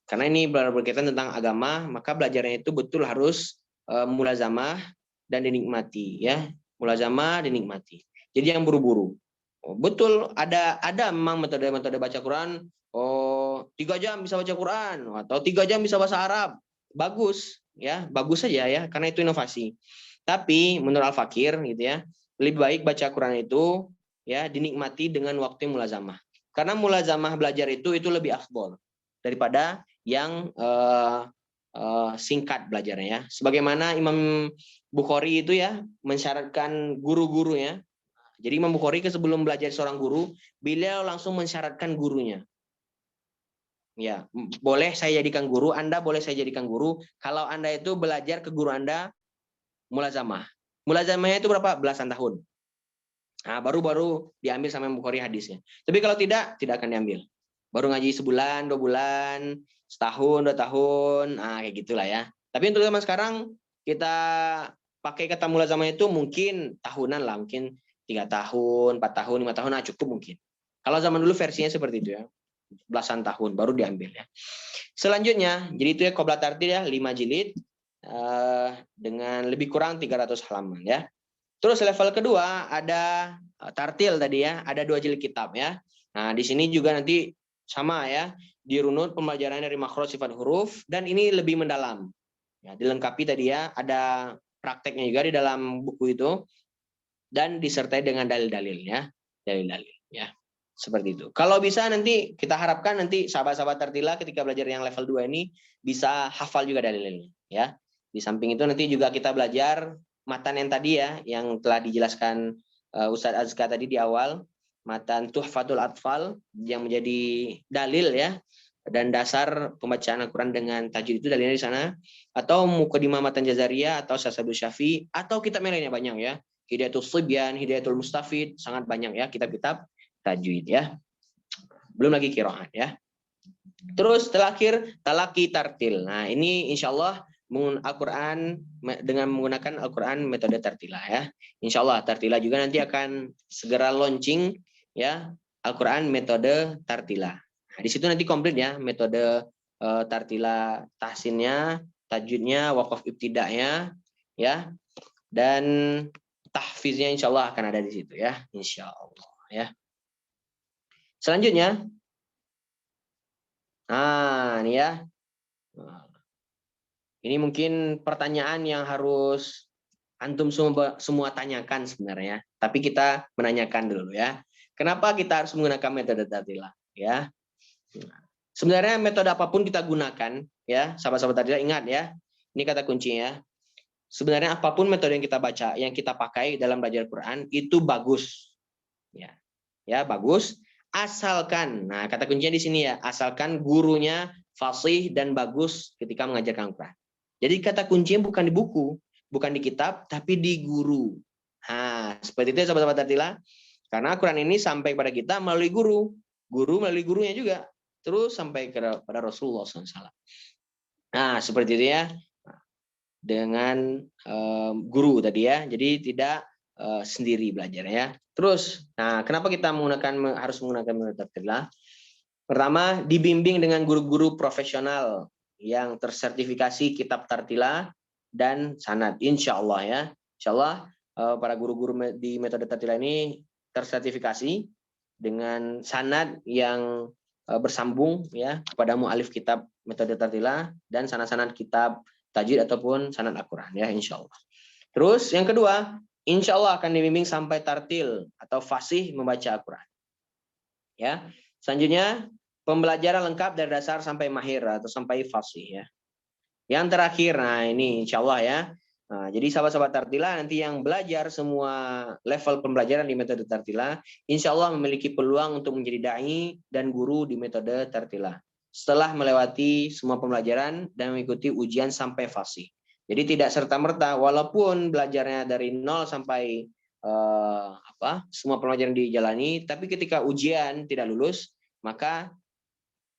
Karena ini berkaitan tentang agama, maka belajarnya itu betul harus mulazamah dan dinikmati ya. Mulazamah dinikmati. Jadi yang buru-buru. Betul ada memang metode-metode baca Quran. 3 jam bisa baca Quran atau 3 jam bisa bahasa Arab. Bagus ya, bagus saja ya karena itu inovasi. Tapi menurut Al-Fakir gitu ya, lebih baik baca Quran itu ya dinikmati dengan waktu yang mulazamah. Karena mulazamah belajar itu lebih afdol daripada yang singkat belajarnya ya. Sebagaimana Imam Bukhari itu ya mensyaratkan guru-gurunya. Jadi Imam Bukhari sebelum belajar seorang guru, beliau langsung mensyaratkan gurunya. Ya, boleh saya jadikan guru, Anda boleh saya jadikan guru kalau Anda itu belajar ke guru Anda mulazamah. Mulazamahnya itu berapa? Belasan tahun. Nah, baru diambil sama Imam Bukhari hadisnya. Tapi kalau tidak akan diambil. Baru ngaji sebulan, 2 bulan, setahun, 2 tahun, kayak gitulah ya. Tapi untuk zaman sekarang kita pakai kata mulazamah itu mungkin tahunan lah, mungkin 3 tahun, 4 tahun, 5 tahun, cukup mungkin. Kalau zaman dulu versinya seperti itu ya, belasan tahun baru diambil ya. Selanjutnya, jadi itu ya Qobla Tartil ya, 5 jilid dengan lebih kurang 300 halaman ya. Terus level kedua ada tartil tadi ya, ada 2 jilid kitab ya. Nah, di sini juga nanti sama ya, dirunut pembelajaran dari makhraj sifat huruf dan ini lebih mendalam. Ya, dilengkapi tadi ya, ada prakteknya juga di dalam buku itu dan disertai dengan dalil-dalil ya, dalil-dalil ya. Seperti itu. Kalau bisa nanti kita harapkan nanti sahabat-sahabat Tartila ketika belajar yang level 2 ini bisa hafal juga dalil-dalilnya ya. Di samping itu nanti juga kita belajar matan yang tadi ya, yang telah dijelaskan Ustadz Azka tadi di awal, matan Tuhfatul Atfal yang menjadi dalil ya, dan dasar pembacaan Al-Quran dengan tajwid itu dalilnya di sana, atau Muqaddimah Matan Jazariyah atau Sasadul Syafi, atau kitab yang lainnya banyak ya, Hidayatul Sibyan, Hidayatul Mustafid, sangat banyak ya kitab-kitab tajwid ya. Belum lagi qiraat ya. Terus terakhir talaki tartil. Nah, ini insyaallah Al-Quran dengan menggunakan Al-Quran metode tartilah ya. Insyaallah tartilah juga nanti akan segera launching ya Al-Quran metode tartilah. Nah, di situ nanti komplit ya metode tartilah tahsinnya, tajwidnya, waqaf ibtida'nya ya. Dan tahfiznya insyaallah akan ada di situ ya, insyaallah ya. Selanjutnya, ini ya. Ini mungkin pertanyaan yang harus antum semua tanyakan sebenarnya. Tapi kita menanyakan dulu ya. Kenapa kita harus menggunakan metode tartilah? Ya. Sebenarnya metode apapun kita gunakan, ya, sahabat-sahabat tartilah ingat ya. Ini kata kuncinya. Sebenarnya apapun metode yang kita baca, yang kita pakai dalam belajar Quran itu bagus. Ya, bagus. Asalkan, nah kata kuncinya di sini ya, asalkan gurunya fasih dan bagus ketika mengajarkan Quran. Jadi kata kuncinya bukan di buku, bukan di kitab, tapi di guru. Nah, seperti itu ya sahabat-sahabat Tartilah. Karena Quran ini sampai pada kita melalui guru, guru melalui gurunya juga, terus sampai kepada Rasulullah SAW. Nah, seperti itu ya, dengan guru tadi ya. Jadi tidak sendiri belajar ya. Terus, nah kenapa kita harus menggunakan metode tartilah? Pertama, dibimbing dengan guru-guru profesional yang tersertifikasi kitab tartilah dan sanad. Insya Allah ya. Insya Allah para guru-guru di metode tartilah ini tersertifikasi dengan sanad yang bersambung ya kepada mu'alif kitab metode tartilah dan sanad-sanad kitab tajwid ataupun sanad Al-Quran ya insya Allah. Terus yang kedua, insya Allah akan dibimbing sampai tartil atau fasih membaca Al-Quran. Ya, selanjutnya pembelajaran lengkap dari dasar sampai mahir atau sampai fasih ya. Yang terakhir, nah ini insya Allah ya. Nah, jadi sahabat-sahabat tartilah nanti yang belajar semua level pembelajaran di metode tartilah, insya Allah memiliki peluang untuk menjadi dai dan guru di metode tartilah. Setelah melewati semua pembelajaran dan mengikuti ujian sampai fasih. Jadi tidak serta-merta, walaupun belajarnya dari 0 sampai semua pembelajaran dijalani, tapi ketika ujian tidak lulus, maka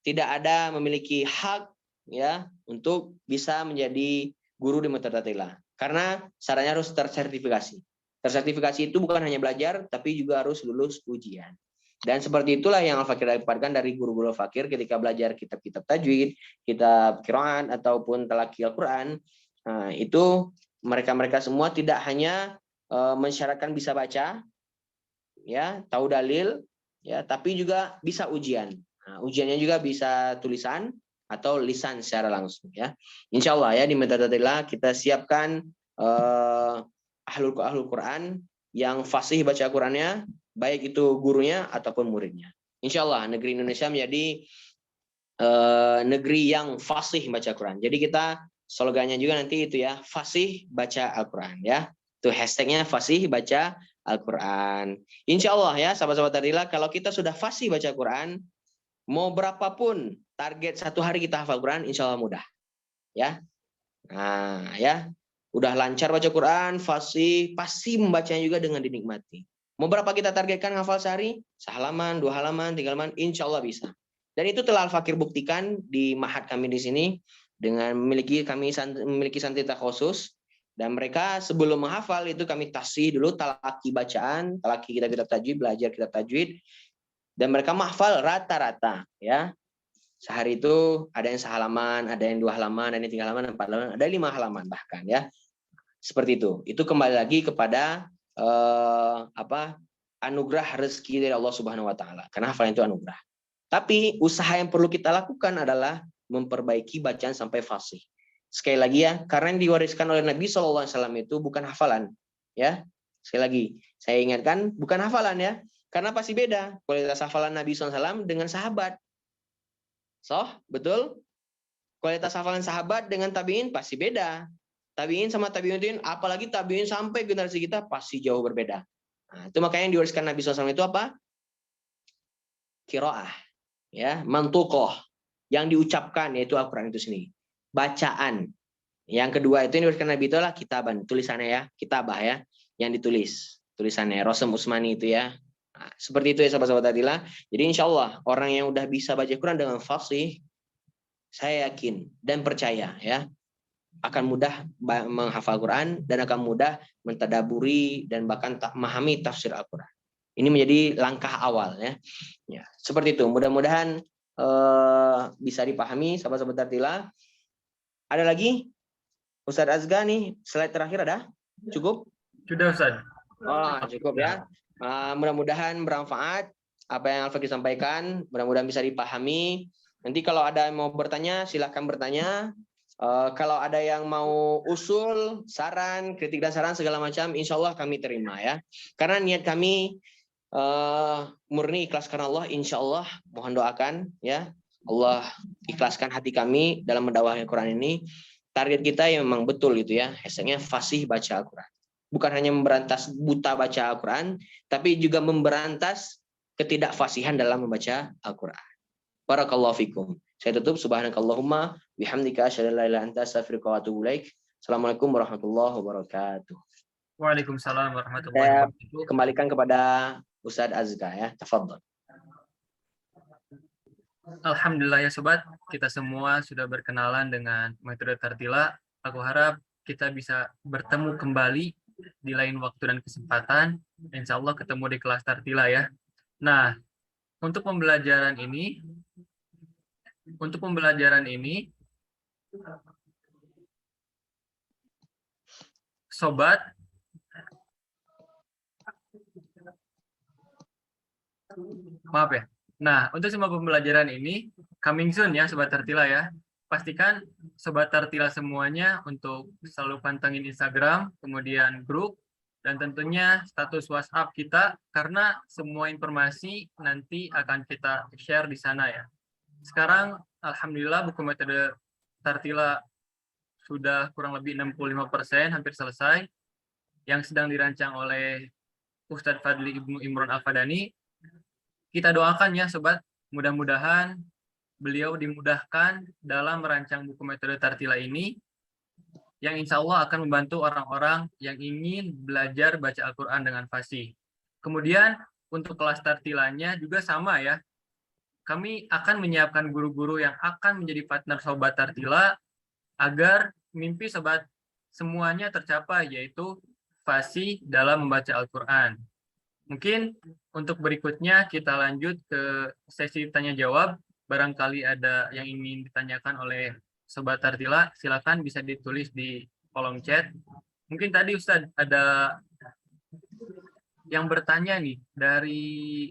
tidak ada memiliki hak ya untuk bisa menjadi guru di metode tartilah. Karena syaratnya harus tersertifikasi. Tersertifikasi itu bukan hanya belajar, tapi juga harus lulus ujian. Dan seperti itulah yang Al-Fakir dapatkan dari guru-guru Al-Fakir ketika belajar kitab-kitab tajwid, kitab qiraat ataupun talaqi Al-Quran. Nah, itu mereka-mereka semua tidak hanya mensyaratkan bisa baca, ya, tahu dalil, ya, tapi juga bisa ujian. Nah, ujiannya juga bisa tulisan atau lisan secara langsung, ya. Insya Allah ya di metode tartilah kita siapkan ahlul Quran yang fasih baca Qurannya, baik itu gurunya ataupun muridnya. Insya Allah negeri Indonesia menjadi negeri yang fasih baca Quran. Jadi kita slogannya juga nanti itu ya, fasih baca Al-Quran ya. Itu hashtagnya fasih baca Al-Quran. Insya Allah ya sahabat-sahabat tartilah, kalau kita sudah fasih baca Quran, mau berapapun target satu hari kita hafal Quran, insya Allah mudah. Ya, nah ya, udah lancar baca Quran, fasih, pasti membacanya juga dengan dinikmati. Mau berapa kita targetkan hafal sehari? Sehalaman, 2 halaman, 3 halaman, insya Allah bisa. Dan itu telah Al-Fakir buktikan di mahat kami di sini dengan memiliki santridah khusus. Dan mereka sebelum menghafal itu kami tasih dulu talaki bacaan, talaki kitab-kitab tajwid, belajar kitab tajwid. Dan mereka menghafal rata-rata ya. Sehari itu ada yang sehalaman, ada yang 2 halaman, ada yang 3 halaman, 4 halaman, ada 5 halaman bahkan ya. Seperti itu. Itu kembali lagi kepada anugerah rezeki dari Allah Subhanahu wa taala. Karena hafalan itu anugerah. Tapi usaha yang perlu kita lakukan adalah memperbaiki bacaan sampai fasih. Sekali lagi ya, karena yang diwariskan oleh Nabi SAW itu bukan hafalan. Ya, sekali lagi, saya ingatkan bukan hafalan ya. Karena pasti beda kualitas hafalan Nabi SAW dengan sahabat. Betul? Kualitas hafalan sahabat dengan tabi'in pasti beda. Tabi'in sama tabi'in, apalagi tabi'in sampai generasi kita pasti jauh berbeda. Nah, itu makanya yang diwariskan Nabi SAW itu apa? Qiraah. Ya, mantuqoh. Yang diucapkan yaitu Al-Quran itu sendiri. Bacaan. Yang kedua itu yang diwariskan Nabi itu adalah kitaban. Tulisannya ya, kitabah ya. Yang ditulis. Tulisannya, Rosem Usmani itu ya. Nah, seperti itu ya sahabat-sahabat tartilah. Jadi insya Allah orang yang udah bisa baca Quran dengan fasih, saya yakin dan percaya ya akan mudah menghafal Quran dan akan mudah mentadaburi dan bahkan memahami tafsir Al-Quran. Ini menjadi langkah awal ya. Ya, seperti itu. Mudah-mudahan bisa dipahami sahabat-sahabat tartilah. Ada lagi? Ustadz Azga nih, slide terakhir ada? Cukup? Sudah Ustaz. Oh, cukup ya. Mudah-mudahan bermanfaat apa yang Al-Fakir sampaikan, mudah-mudahan bisa dipahami. Nanti kalau ada yang mau bertanya, silahkan bertanya. Kalau ada yang mau usul, saran, kritik dan saran segala macam, insya Allah kami terima ya. Karena niat kami murni ikhlas karena Allah, insya Allah mohon doakan ya. Allah ikhlaskan hati kami dalam mendakwahkan Quran ini. Target kita yang memang betul itu ya, hashtagnya fasih baca Al-Quran. Bukan hanya memberantas buta baca Al-Quran, tapi juga memberantas ketidakfasihan dalam membaca Al-Quran. Barakallahu fikum. Saya tutup. Subhanakallahumma bihamdika asyhadu an la ilaha illa anta astaghfiruka wa atubu ilaik. Assalamualaikum warahmatullahi wabarakatuh. Waalaikumsalam warahmatullahi Saya wabarakatuh. kembalikan kepada Ustadz Azka ya. Tafadhol. Alhamdulillah ya sobat, kita semua sudah berkenalan dengan metode tartilah. Aku harap kita bisa bertemu kembali di lain waktu dan kesempatan. Insya Allah ketemu di kelas Tartila ya. Nah, untuk pembelajaran ini, sobat, maaf ya. Nah, untuk semua pembelajaran ini coming soon ya Sobat Tartila ya. Pastikan Sobat Tartila semuanya untuk selalu pantengin Instagram, kemudian grup, dan tentunya status WhatsApp kita karena semua informasi nanti akan kita share di sana ya. Sekarang Alhamdulillah buku metode Tartila sudah kurang lebih 65%, hampir selesai, yang sedang dirancang oleh Ustadz Fadli Ibnu Imron Al-Fadani. Kita doakan ya Sobat, mudah-mudahan beliau dimudahkan dalam merancang buku metode Tartila ini, yang insya Allah akan membantu orang-orang yang ingin belajar baca Al-Quran dengan fasih. Kemudian untuk kelas Tartilanya juga sama ya, kami akan menyiapkan guru-guru yang akan menjadi partner Sobat Tartila agar mimpi Sobat semuanya tercapai, yaitu fasih dalam membaca Al-Quran. Mungkin untuk berikutnya kita lanjut ke sesi tanya-jawab. Barangkali ada yang ingin ditanyakan oleh Sobat Tartila, silakan bisa ditulis di kolom chat. Mungkin tadi Ustadz ada yang bertanya nih dari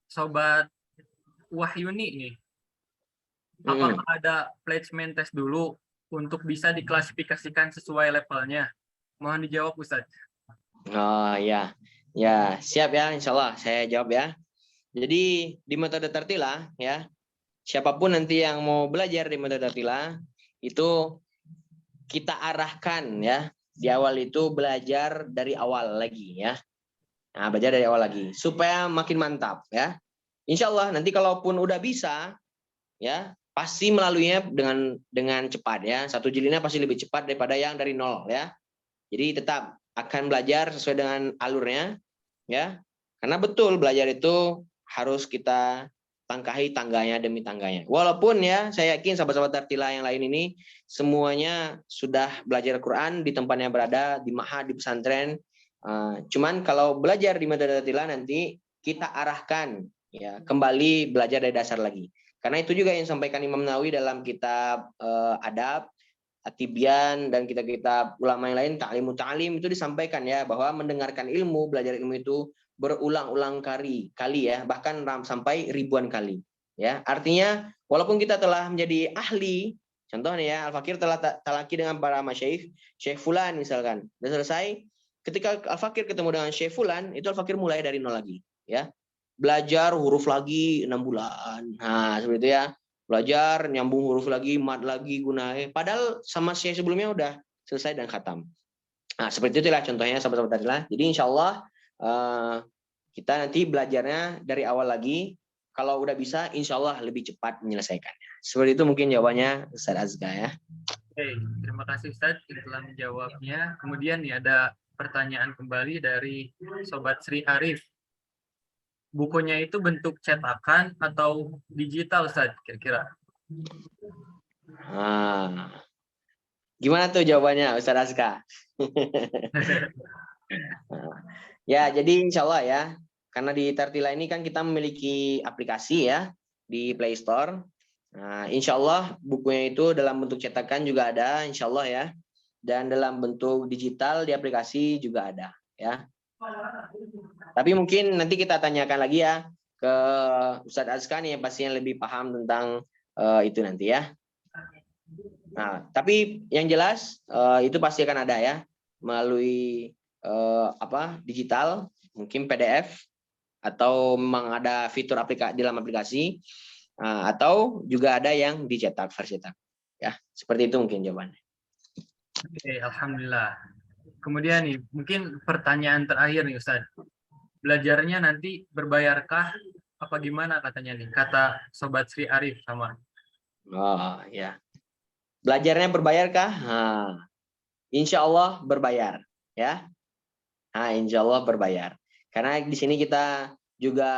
Sobat Wahyuni nih. Apakah ada placement test dulu untuk bisa diklasifikasikan sesuai levelnya? Mohon dijawab Ustadz. Oh ya, ya siap ya, insya Allah saya jawab ya. Jadi di metode Tartila ya, siapapun nanti yang mau belajar di metode Tartila itu kita arahkan ya, di awal itu belajar dari awal lagi ya. Nah, belajar dari awal lagi supaya makin mantap ya. Insya Allah nanti kalaupun udah bisa ya, pasti melaluinya dengan cepat ya. Satu jilidnya pasti lebih cepat daripada yang dari nol ya. Jadi tetap akan belajar sesuai dengan alurnya ya. Karena betul belajar itu harus kita tangkahi tangganya demi tangganya. Walaupun ya saya yakin sahabat-sahabat Tartila yang lain ini semuanya sudah belajar Al-Quran di tempatnya berada, di ma'had, di pesantren. Cuman kalau belajar di metode Tartila nanti kita arahkan ya kembali belajar dari dasar lagi. Karena itu juga yang disampaikan Imam Nawawi dalam kitab Adab, At-Tibyan, dan kitab-kitab ulama yang lain, Ta'limu Ta'lim, itu disampaikan ya bahwa mendengarkan ilmu, belajar ilmu itu berulang-ulang kali ya, bahkan sampai ribuan kali ya. Artinya walaupun kita telah menjadi ahli, contohnya ya Al-Fakir telah talaki dengan para masyaikh, Syekh Fulan misalkan, udah selesai, ketika Al-Fakir ketemu dengan Syekh Fulan, itu Al-Fakir mulai dari nol lagi ya. Belajar huruf lagi 6 bulan. Nah, seperti itu ya. Belajar nyambung huruf lagi, mat lagi, gunae. Padahal sama Syekh sebelumnya udah selesai dan khatam. Nah, seperti itulah contohnya sahabat-sahabat Tartila. Jadi insya Allah kita nanti belajarnya dari awal lagi. Kalau udah bisa, insya Allah lebih cepat menyelesaikannya. Seperti itu mungkin jawabannya Ustaz Azka ya. Oke, terima kasih Ustaz telah menjawabnya. Kemudian nih ada pertanyaan kembali dari Sobat Sri Arif. Bukunya itu bentuk cetakan atau digital Ustaz kira-kira? Gimana tuh jawabannya Ustaz Azka? Ya, jadi insya Allah ya, karena di Tartila ini kan kita memiliki aplikasi ya di Play Store. Nah, insya Allah bukunya itu dalam bentuk cetakan juga ada, insya Allah ya. Dan dalam bentuk digital di aplikasi juga ada ya. Tapi mungkin nanti kita tanyakan lagi ya ke Ustadz Azka nih yang pastinya lebih paham tentang itu nanti ya. Nah, tapi yang jelas itu pasti akan ada ya melalui digital, mungkin PDF atau memang ada fitur aplikasi dalam aplikasi atau juga ada yang dicetak versi cetak. Ya, seperti itu mungkin jawabannya. Oke, alhamdulillah. Kemudian nih, mungkin pertanyaan terakhir nih Ustaz. Belajarnya nanti berbayarkah apa gimana katanya nih? Kata Sobat Sri Arif sama. Oh ya. Belajarnya berbayarkah? Insya Allah berbayar ya. Insya Allah berbayar. Karena di sini kita juga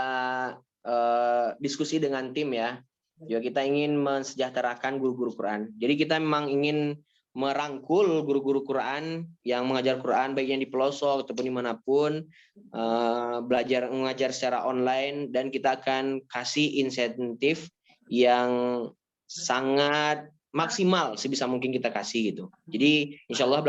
diskusi dengan tim ya. Juga kita ingin mensejahterakan guru-guru Quran. Jadi kita memang ingin merangkul guru-guru Quran yang mengajar Quran baik yang di pelosok ataupun dimanapun, belajar mengajar secara online, dan kita akan kasih insentif yang sangat maksimal sebisa mungkin kita kasih gitu. Jadi insya Allah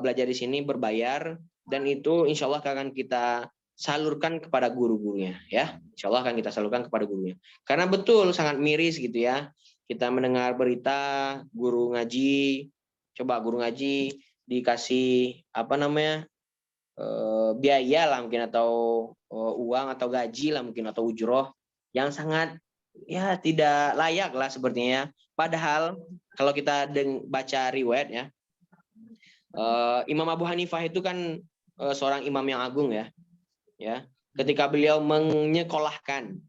belajar di sini berbayar, dan itu insya Allah akan kita salurkan kepada guru-gurunya ya. Insya Allah akan kita salurkan kepada gurunya. Karena betul sangat miris gitu ya. Kita mendengar berita guru ngaji, coba guru ngaji dikasih biaya lah mungkin, atau uang atau gaji lah mungkin, atau ujroh yang sangat ya tidak layak lah sepertinya. Padahal kalau kita baca riwayat ya, Imam Abu Hanifah itu kan seorang imam yang agung ya. Ketika beliau menyekolahkan,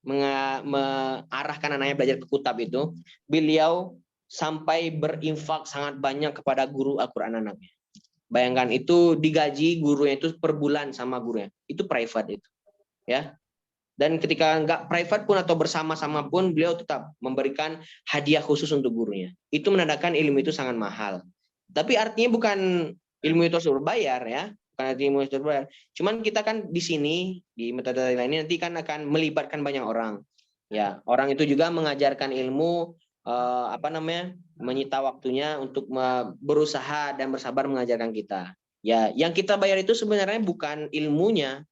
mengarahkan anaknya belajar ke Kutab itu, beliau sampai berinfak sangat banyak kepada guru Al-Quran anaknya. Bayangkan itu digaji gurunya itu per bulan sama gurunya. Itu private itu. Ya. Dan ketika nggak private pun atau bersama-sama pun, beliau tetap memberikan hadiah khusus untuk gurunya. Itu menandakan ilmu itu sangat mahal. Tapi artinya bukan ilmu itu harus berbayar ya. Bukan artinya ilmu itu harus berbayar. Cuman kita kan di sini, di metode lain ini nanti kan akan melibatkan banyak orang. Ya, orang itu juga mengajarkan ilmu, menyita waktunya untuk berusaha dan bersabar mengajarkan kita. Ya, yang kita bayar itu sebenarnya bukan ilmunya,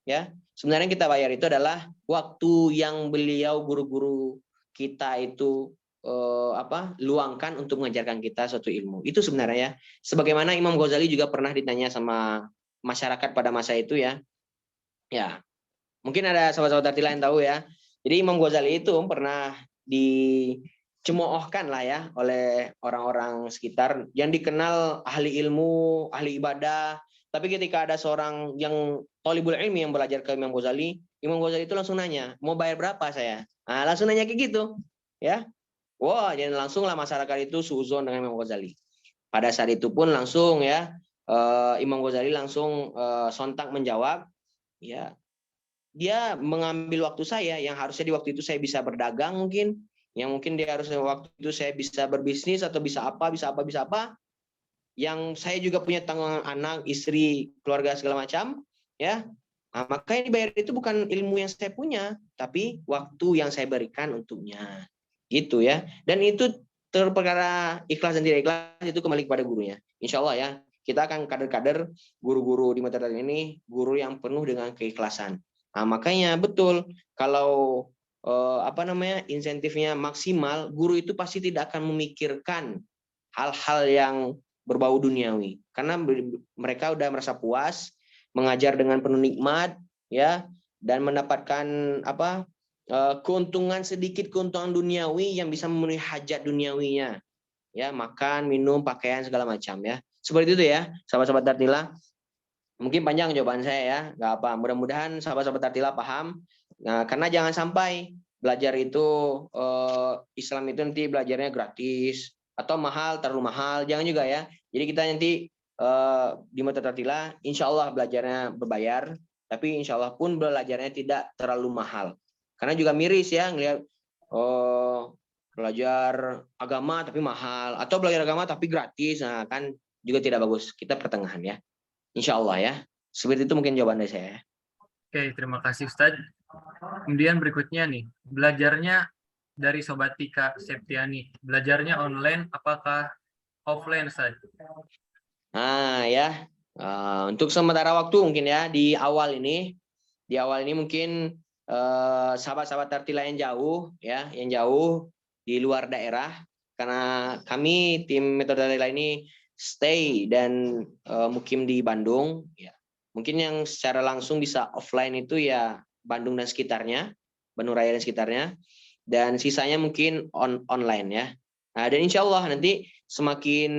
ya. Sebenarnya kita bayar itu adalah waktu yang beliau guru-guru kita itu luangkan untuk mengajarkan kita suatu ilmu. Itu sebenarnya ya. Sebagaimana Imam Ghazali juga pernah ditanya sama masyarakat pada masa itu ya. Ya, mungkin ada sahabat-sahabat Tartila yang tahu ya. Jadi Imam Ghazali itu pernah dicemoohkan lah ya oleh orang-orang sekitar yang dikenal ahli ilmu, ahli ibadah. Tapi ketika ada seorang yang thalibul ilmi yang belajar ke Imam Ghazali itu langsung nanya, mau bayar berapa saya? Nah, langsung nanya kayak gitu, ya. Wah, jadi langsung lah masyarakat itu suzon dengan Imam Ghazali. Pada saat itu pun langsung ya, Imam Ghazali langsung sontak menjawab, ya, dia mengambil waktu saya yang harusnya di waktu itu saya bisa berdagang mungkin, yang mungkin dia harusnya waktu itu saya bisa berbisnis atau bisa apa, yang saya juga punya tanggungan anak, istri, keluarga segala macam, ya. Nah, maka yang dibayar itu bukan ilmu yang saya punya, tapi waktu yang saya berikan untuknya. Gitu ya. Dan itu perkara ikhlas dan tidak ikhlas itu kembali kepada gurunya. Insya Allah ya, kita akan kader-kader guru-guru di materi ini, guru yang penuh dengan keikhlasan. Nah, makanya betul kalau insentifnya maksimal, guru itu pasti tidak akan memikirkan hal-hal yang berbau duniawi, karena mereka udah merasa puas mengajar dengan penuh nikmat ya, dan mendapatkan keuntungan duniawi yang bisa memenuhi hajat duniawinya ya, makan, minum, pakaian segala macam ya. Seperti itu ya sahabat-sahabat Tartila. Mungkin panjang jawaban saya ya, nggak apa, mudah-mudahan sahabat-sahabat Tartila paham. Nah, karena jangan sampai belajar itu Islam itu nanti belajarnya gratis atau mahal, terlalu mahal, jangan juga ya. Jadi kita nanti di Metode Tartila insya Allah belajarnya berbayar, tapi insya Allah pun belajarnya tidak terlalu mahal. Karena juga miris ya ngelihat belajar agama tapi mahal, atau belajar agama tapi gratis, nah kan juga tidak bagus. Kita pertengahan ya, insya Allah ya. Seperti itu mungkin jawaban dari saya. Oke, terima kasih Ustadz. Kemudian berikutnya nih, belajarnya dari Sobat Tika Septiani, belajarnya online apakah offline Ustadz? Nah ya, untuk sementara waktu mungkin ya di awal ini mungkin sahabat-sahabat Tartila yang jauh ya, yang jauh di luar daerah, karena kami tim Metode Tartila ini stay dan mukim di Bandung ya. Mungkin yang secara langsung bisa offline itu ya Bandung dan sekitarnya, Bandung Raya dan sekitarnya, dan sisanya mungkin online ya. Nah, dan insya Allah nanti semakin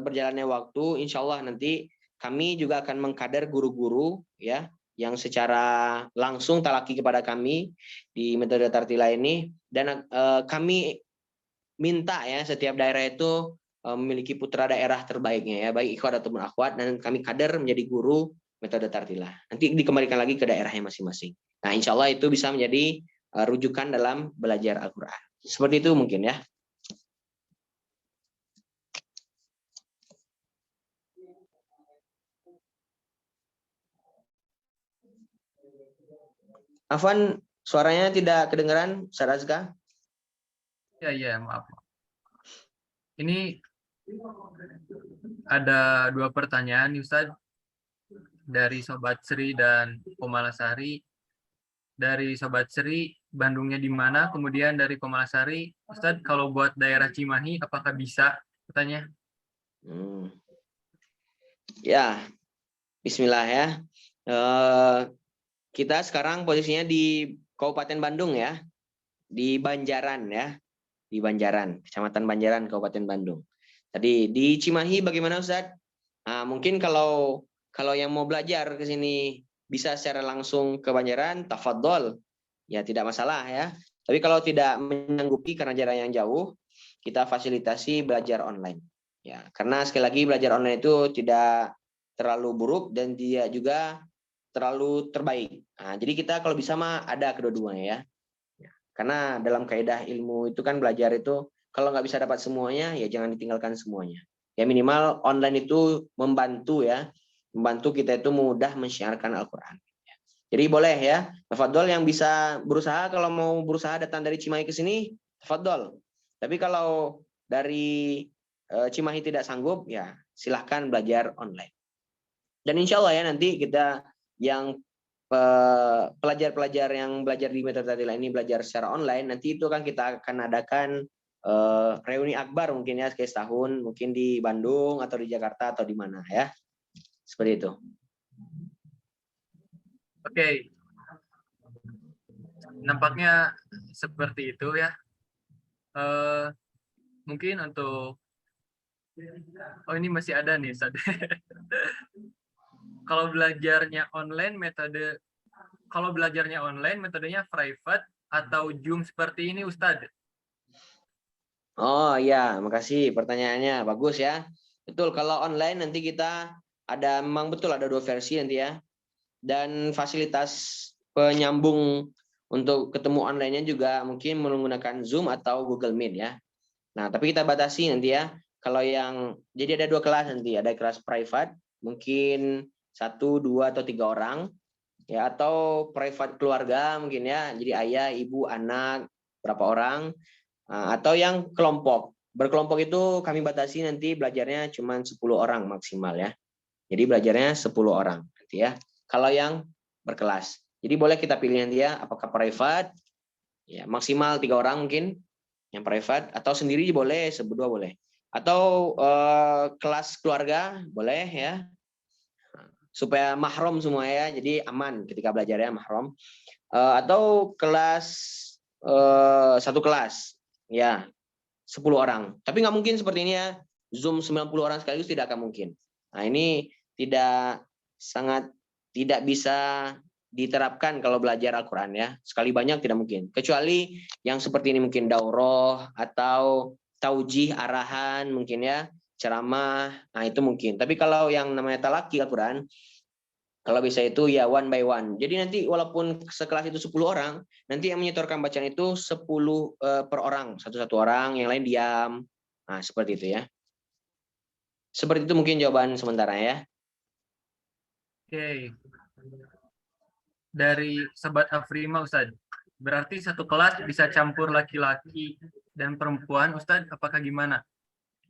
berjalannya waktu, insya Allah nanti kami juga akan mengkader guru-guru ya yang secara langsung talaki kepada kami di Metode Tartila ini, dan kami minta ya setiap daerah itu memiliki putra daerah terbaiknya ya, baik ikhwat ataupun akhwat, dan kami kader menjadi guru Metode Tartila. Nanti dikembalikan lagi ke daerahnya masing-masing. Nah, insya Allah itu bisa menjadi rujukan dalam belajar Al-Quran. Seperti itu mungkin ya. Afwan, suaranya tidak kedengaran, Ustaz Azka. Ya, maaf. Ini ada 2 pertanyaan nih, Ustaz, dari Sobat Sri dan Komalasari. Dari Sobat Sri, Bandungnya di mana? Kemudian dari Komalasari, Ustaz, kalau buat daerah Cimahi, apakah bisa? Katanya. Hmm. Ya, Bismillah ya. Eh, kita sekarang posisinya di Kabupaten Bandung ya, di Banjaran ya, di Banjaran, Kecamatan Banjaran, Kabupaten Bandung. Tadi di Cimahi bagaimana Ustaz? Nah, mungkin kalau yang mau belajar ke sini bisa secara langsung ke Banjaran, tafadhol. Ya tidak masalah ya. Tapi kalau tidak menyanggupi karena jarak yang jauh, kita fasilitasi belajar online. Ya, karena sekali lagi belajar online itu tidak terlalu buruk dan dia juga terlalu terbaik. Nah, jadi kita kalau bisa mah ada kedua-duanya ya. Karena dalam kaidah ilmu itu kan belajar itu kalau nggak bisa dapat semuanya ya jangan ditinggalkan semuanya. Ya minimal online itu membantu ya, membantu kita itu mudah menyiarkan Al-Qur'an. Jadi boleh ya, tafadhol yang bisa berusaha kalau mau berusaha datang dari Cimahi ke sini, tafadhol. Tapi kalau dari Cimahi tidak sanggup ya silahkan belajar online. Dan insya Allah ya nanti kita yang pelajar-pelajar yang belajar di Metode Tatila ini belajar secara online, nanti itu kan kita akan adakan reuni akbar mungkin ya sekali setahun, mungkin di Bandung atau di Jakarta atau di mana ya. Seperti itu. Oke, nampaknya seperti itu ya. Mungkin untuk ini masih ada nih, Ustaz. Kalau belajarnya online metodenya private atau Zoom seperti ini, Ustadz? Oh iya, makasih pertanyaannya. Bagus ya. Betul, kalau online nanti kita memang betul ada 2 versi nanti ya. Dan fasilitas penyambung untuk ketemu online-nya juga mungkin menggunakan Zoom atau Google Meet ya. Nah, tapi kita batasi nanti ya. Kalau jadi ada 2 kelas nanti, ada kelas private, mungkin 1, 2, atau 3 orang. Ya, atau private keluarga mungkin ya. Jadi ayah, ibu, anak, berapa orang. Atau yang kelompok. Berkelompok itu kami batasi nanti belajarnya cuma 10 orang maksimal ya. Jadi belajarnya 10 orang nanti ya. Kalau yang berkelas. Jadi boleh kita pilih nanti ya apakah private ya maksimal 3 orang mungkin yang private atau sendiri boleh, berdua boleh. Atau kelas keluarga boleh ya. Supaya mahram semua ya. Jadi aman ketika belajarnya mahram. Atau kelas satu kelas ya 10 orang. Tapi nggak mungkin seperti ini ya. Zoom 90 orang sekaligus tidak akan mungkin. Nah, ini sangat tidak bisa diterapkan kalau belajar Al-Qur'an ya. Sekali banyak tidak mungkin. Kecuali yang seperti ini mungkin daurah atau taujih arahan mungkin ya, ceramah. Nah, itu mungkin. Tapi kalau yang namanya talaki Al-Qur'an kalau bisa itu ya one by one. Jadi nanti walaupun sekelas itu 10 orang, nanti yang menyetorkan bacaan itu 10 per orang, satu-satu orang, yang lain diam. Nah, seperti itu ya. Seperti itu mungkin jawaban sementara ya. Oke. Dari Sobat Afrima, Ustadz. Berarti satu kelas bisa campur laki-laki dan perempuan, Ustadz, apakah gimana?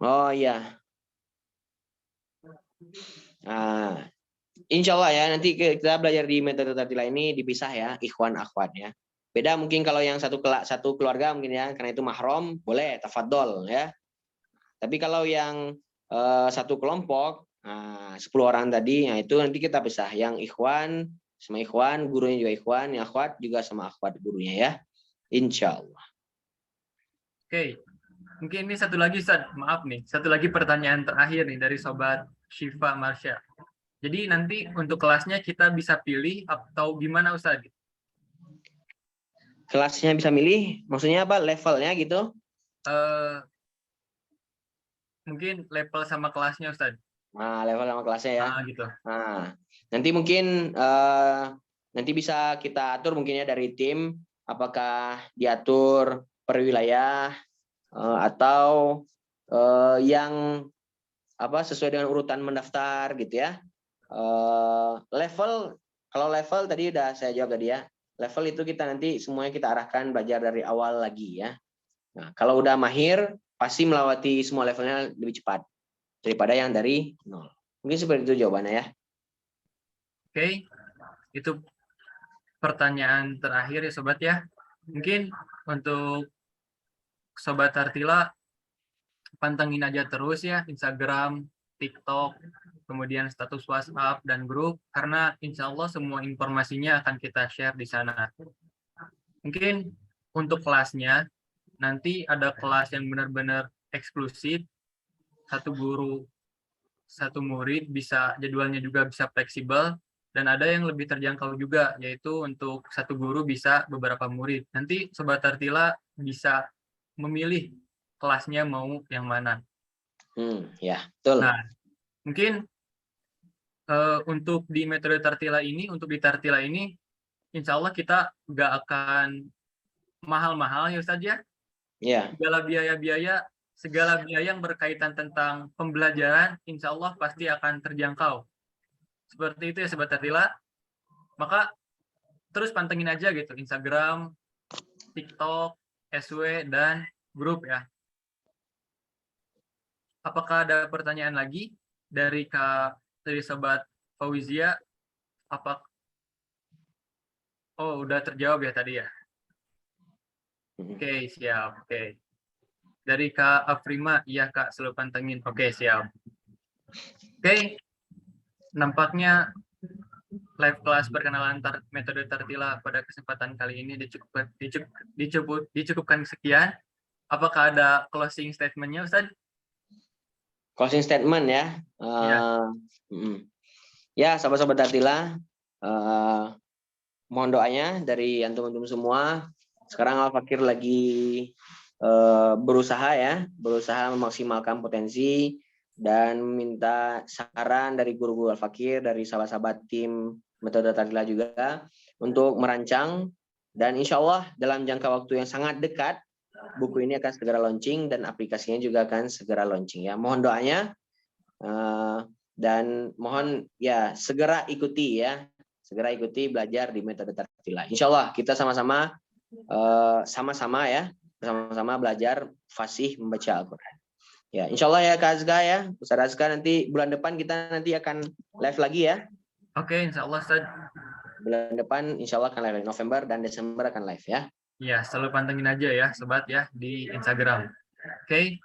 Oh iya. Nah, insya Allah ya nanti kita belajar di metode Tatila ini dipisah ya, ikhwan akhwat ya. Beda mungkin kalau yang satu keluarga mungkin ya, karena itu mahram boleh tafadhol ya. Tapi kalau yang satu kelompok 10 orang tadi, nah itu nanti kita pisah yang ikhwan sama ikhwan, gurunya juga ikhwan, yang akhwat juga sama akhwat gurunya ya. Insya Allah. Oke. Mungkin ini satu lagi, Ustadz. Maaf nih. Satu lagi pertanyaan terakhir nih dari Sobat Syifa Marsha. Jadi nanti untuk kelasnya kita bisa pilih atau gimana, Ustadz? Kelasnya bisa milih, maksudnya apa? Levelnya gitu? Mungkin level sama kelasnya, Ustadz. Nah, level sama kelasnya ya. Gitu. Nah, nanti mungkin nanti bisa kita atur mungkin ya dari tim, apakah diatur per wilayah atau yang sesuai dengan urutan mendaftar gitu ya. Level, kalau level tadi udah saya jawab tadi ya. level itu kita nanti semuanya kita arahkan belajar dari awal lagi ya. Nah, kalau udah mahir, pasti melewati semua levelnya lebih cepat daripada yang dari nol. Mungkin seperti itu jawabannya ya. Oke, itu pertanyaan terakhir ya sobat ya. Mungkin untuk sobat Tartila pantengin aja terus ya Instagram, TikTok, kemudian status WhatsApp dan grup karena insya Allah semua informasinya akan kita share di sana. Mungkin untuk kelasnya nanti ada kelas yang benar-benar eksklusif, satu guru, satu murid, bisa jadwalnya juga bisa fleksibel, dan ada yang lebih terjangkau juga, yaitu untuk satu guru bisa beberapa murid. Nanti Sobat Tartila bisa memilih kelasnya mau yang mana. Ya, betul. Nah, mungkin untuk di metode Tartila ini, untuk di Tartila ini, insya Allah kita nggak akan mahal-mahal ya Ustaz ya. Ya. Segala biaya yang berkaitan tentang pembelajaran, insya Allah pasti akan terjangkau. Seperti itu ya Sobat Tartila. Maka terus pantengin aja gitu Instagram, TikTok, SW, dan grup ya. Apakah ada pertanyaan lagi dari Sobat Fauzia? Oh, udah terjawab ya tadi ya? Oke, siap. Oke. Dari Kak Afrima, iya Kak, selalu pantengin. Oke, siap. Oke, nampaknya live kelas perkenalan metode Tartila pada kesempatan kali ini dicukupkan sekian. Apakah ada closing statement-nya, Ustaz? Closing statement ya. Ya, sahabat-sahabat Tartila, mohon doanya dari antum-antum semua. Sekarang Al-Fakir lagi berusaha memaksimalkan potensi dan minta saran dari guru-guru Al-Fakir, dari sahabat-sahabat tim metode Tartila juga untuk merancang, dan insya Allah dalam jangka waktu yang sangat dekat buku ini akan segera launching dan aplikasinya juga akan segera launching ya. Mohon doanya dan mohon ya segera ikuti belajar di metode Tartila. Insya Allah kita sama-sama belajar fasih membaca Al-Quran. Ya, insya Allah ya Kak Azga ya, Ustaz Azga, nanti bulan depan kita akan live lagi ya. Oke, insya Allah Ustaz. Bulan depan insya Allah akan live, November dan Desember akan live ya. Ya, selalu pantengin aja ya Sobat ya di Instagram. Oke,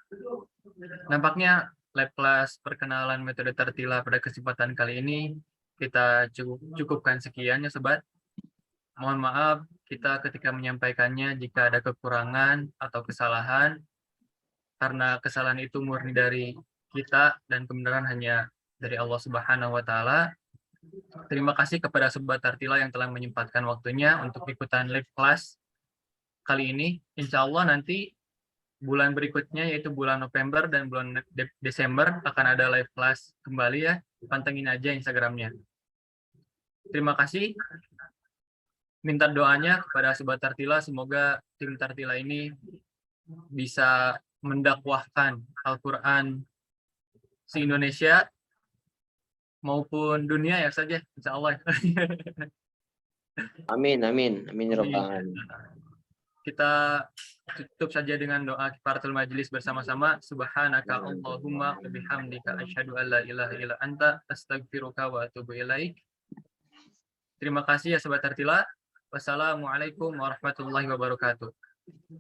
nampaknya live kelas perkenalan metode Tartila pada kesempatan kali ini kita cukupkan sekian ya Sobat. Mohon maaf kita ketika menyampaikannya jika ada kekurangan atau kesalahan, karena kesalahan itu murni dari kita dan kebenaran hanya dari Allah Subhanahu wa Ta'ala. Terima kasih kepada Sobat Tartila yang telah menyempatkan waktunya untuk ikutan live kelas kali ini. Insya Allah nanti bulan berikutnya, yaitu bulan November dan bulan Desember, akan ada live kelas kembali ya. Pantengin aja Instagramnya. Terima kasih. Minta doanya kepada Sobat Tartila, semoga tim Tartila ini bisa mendakwahkan Al-Quran se-Indonesia maupun dunia ya saja, insya Allah. Amin, amin, amin ya rabbal alamin. Kita tutup saja dengan doa kifaratul majelis bersama-sama. Subhanaka Allahumma wa bihamdika asyhadu an la ilaha illa anta astaghfiruka wa atubu ilaik. Terima kasih ya Sobat Tartila. Wassalamualaikum warahmatullahi wabarakatuh.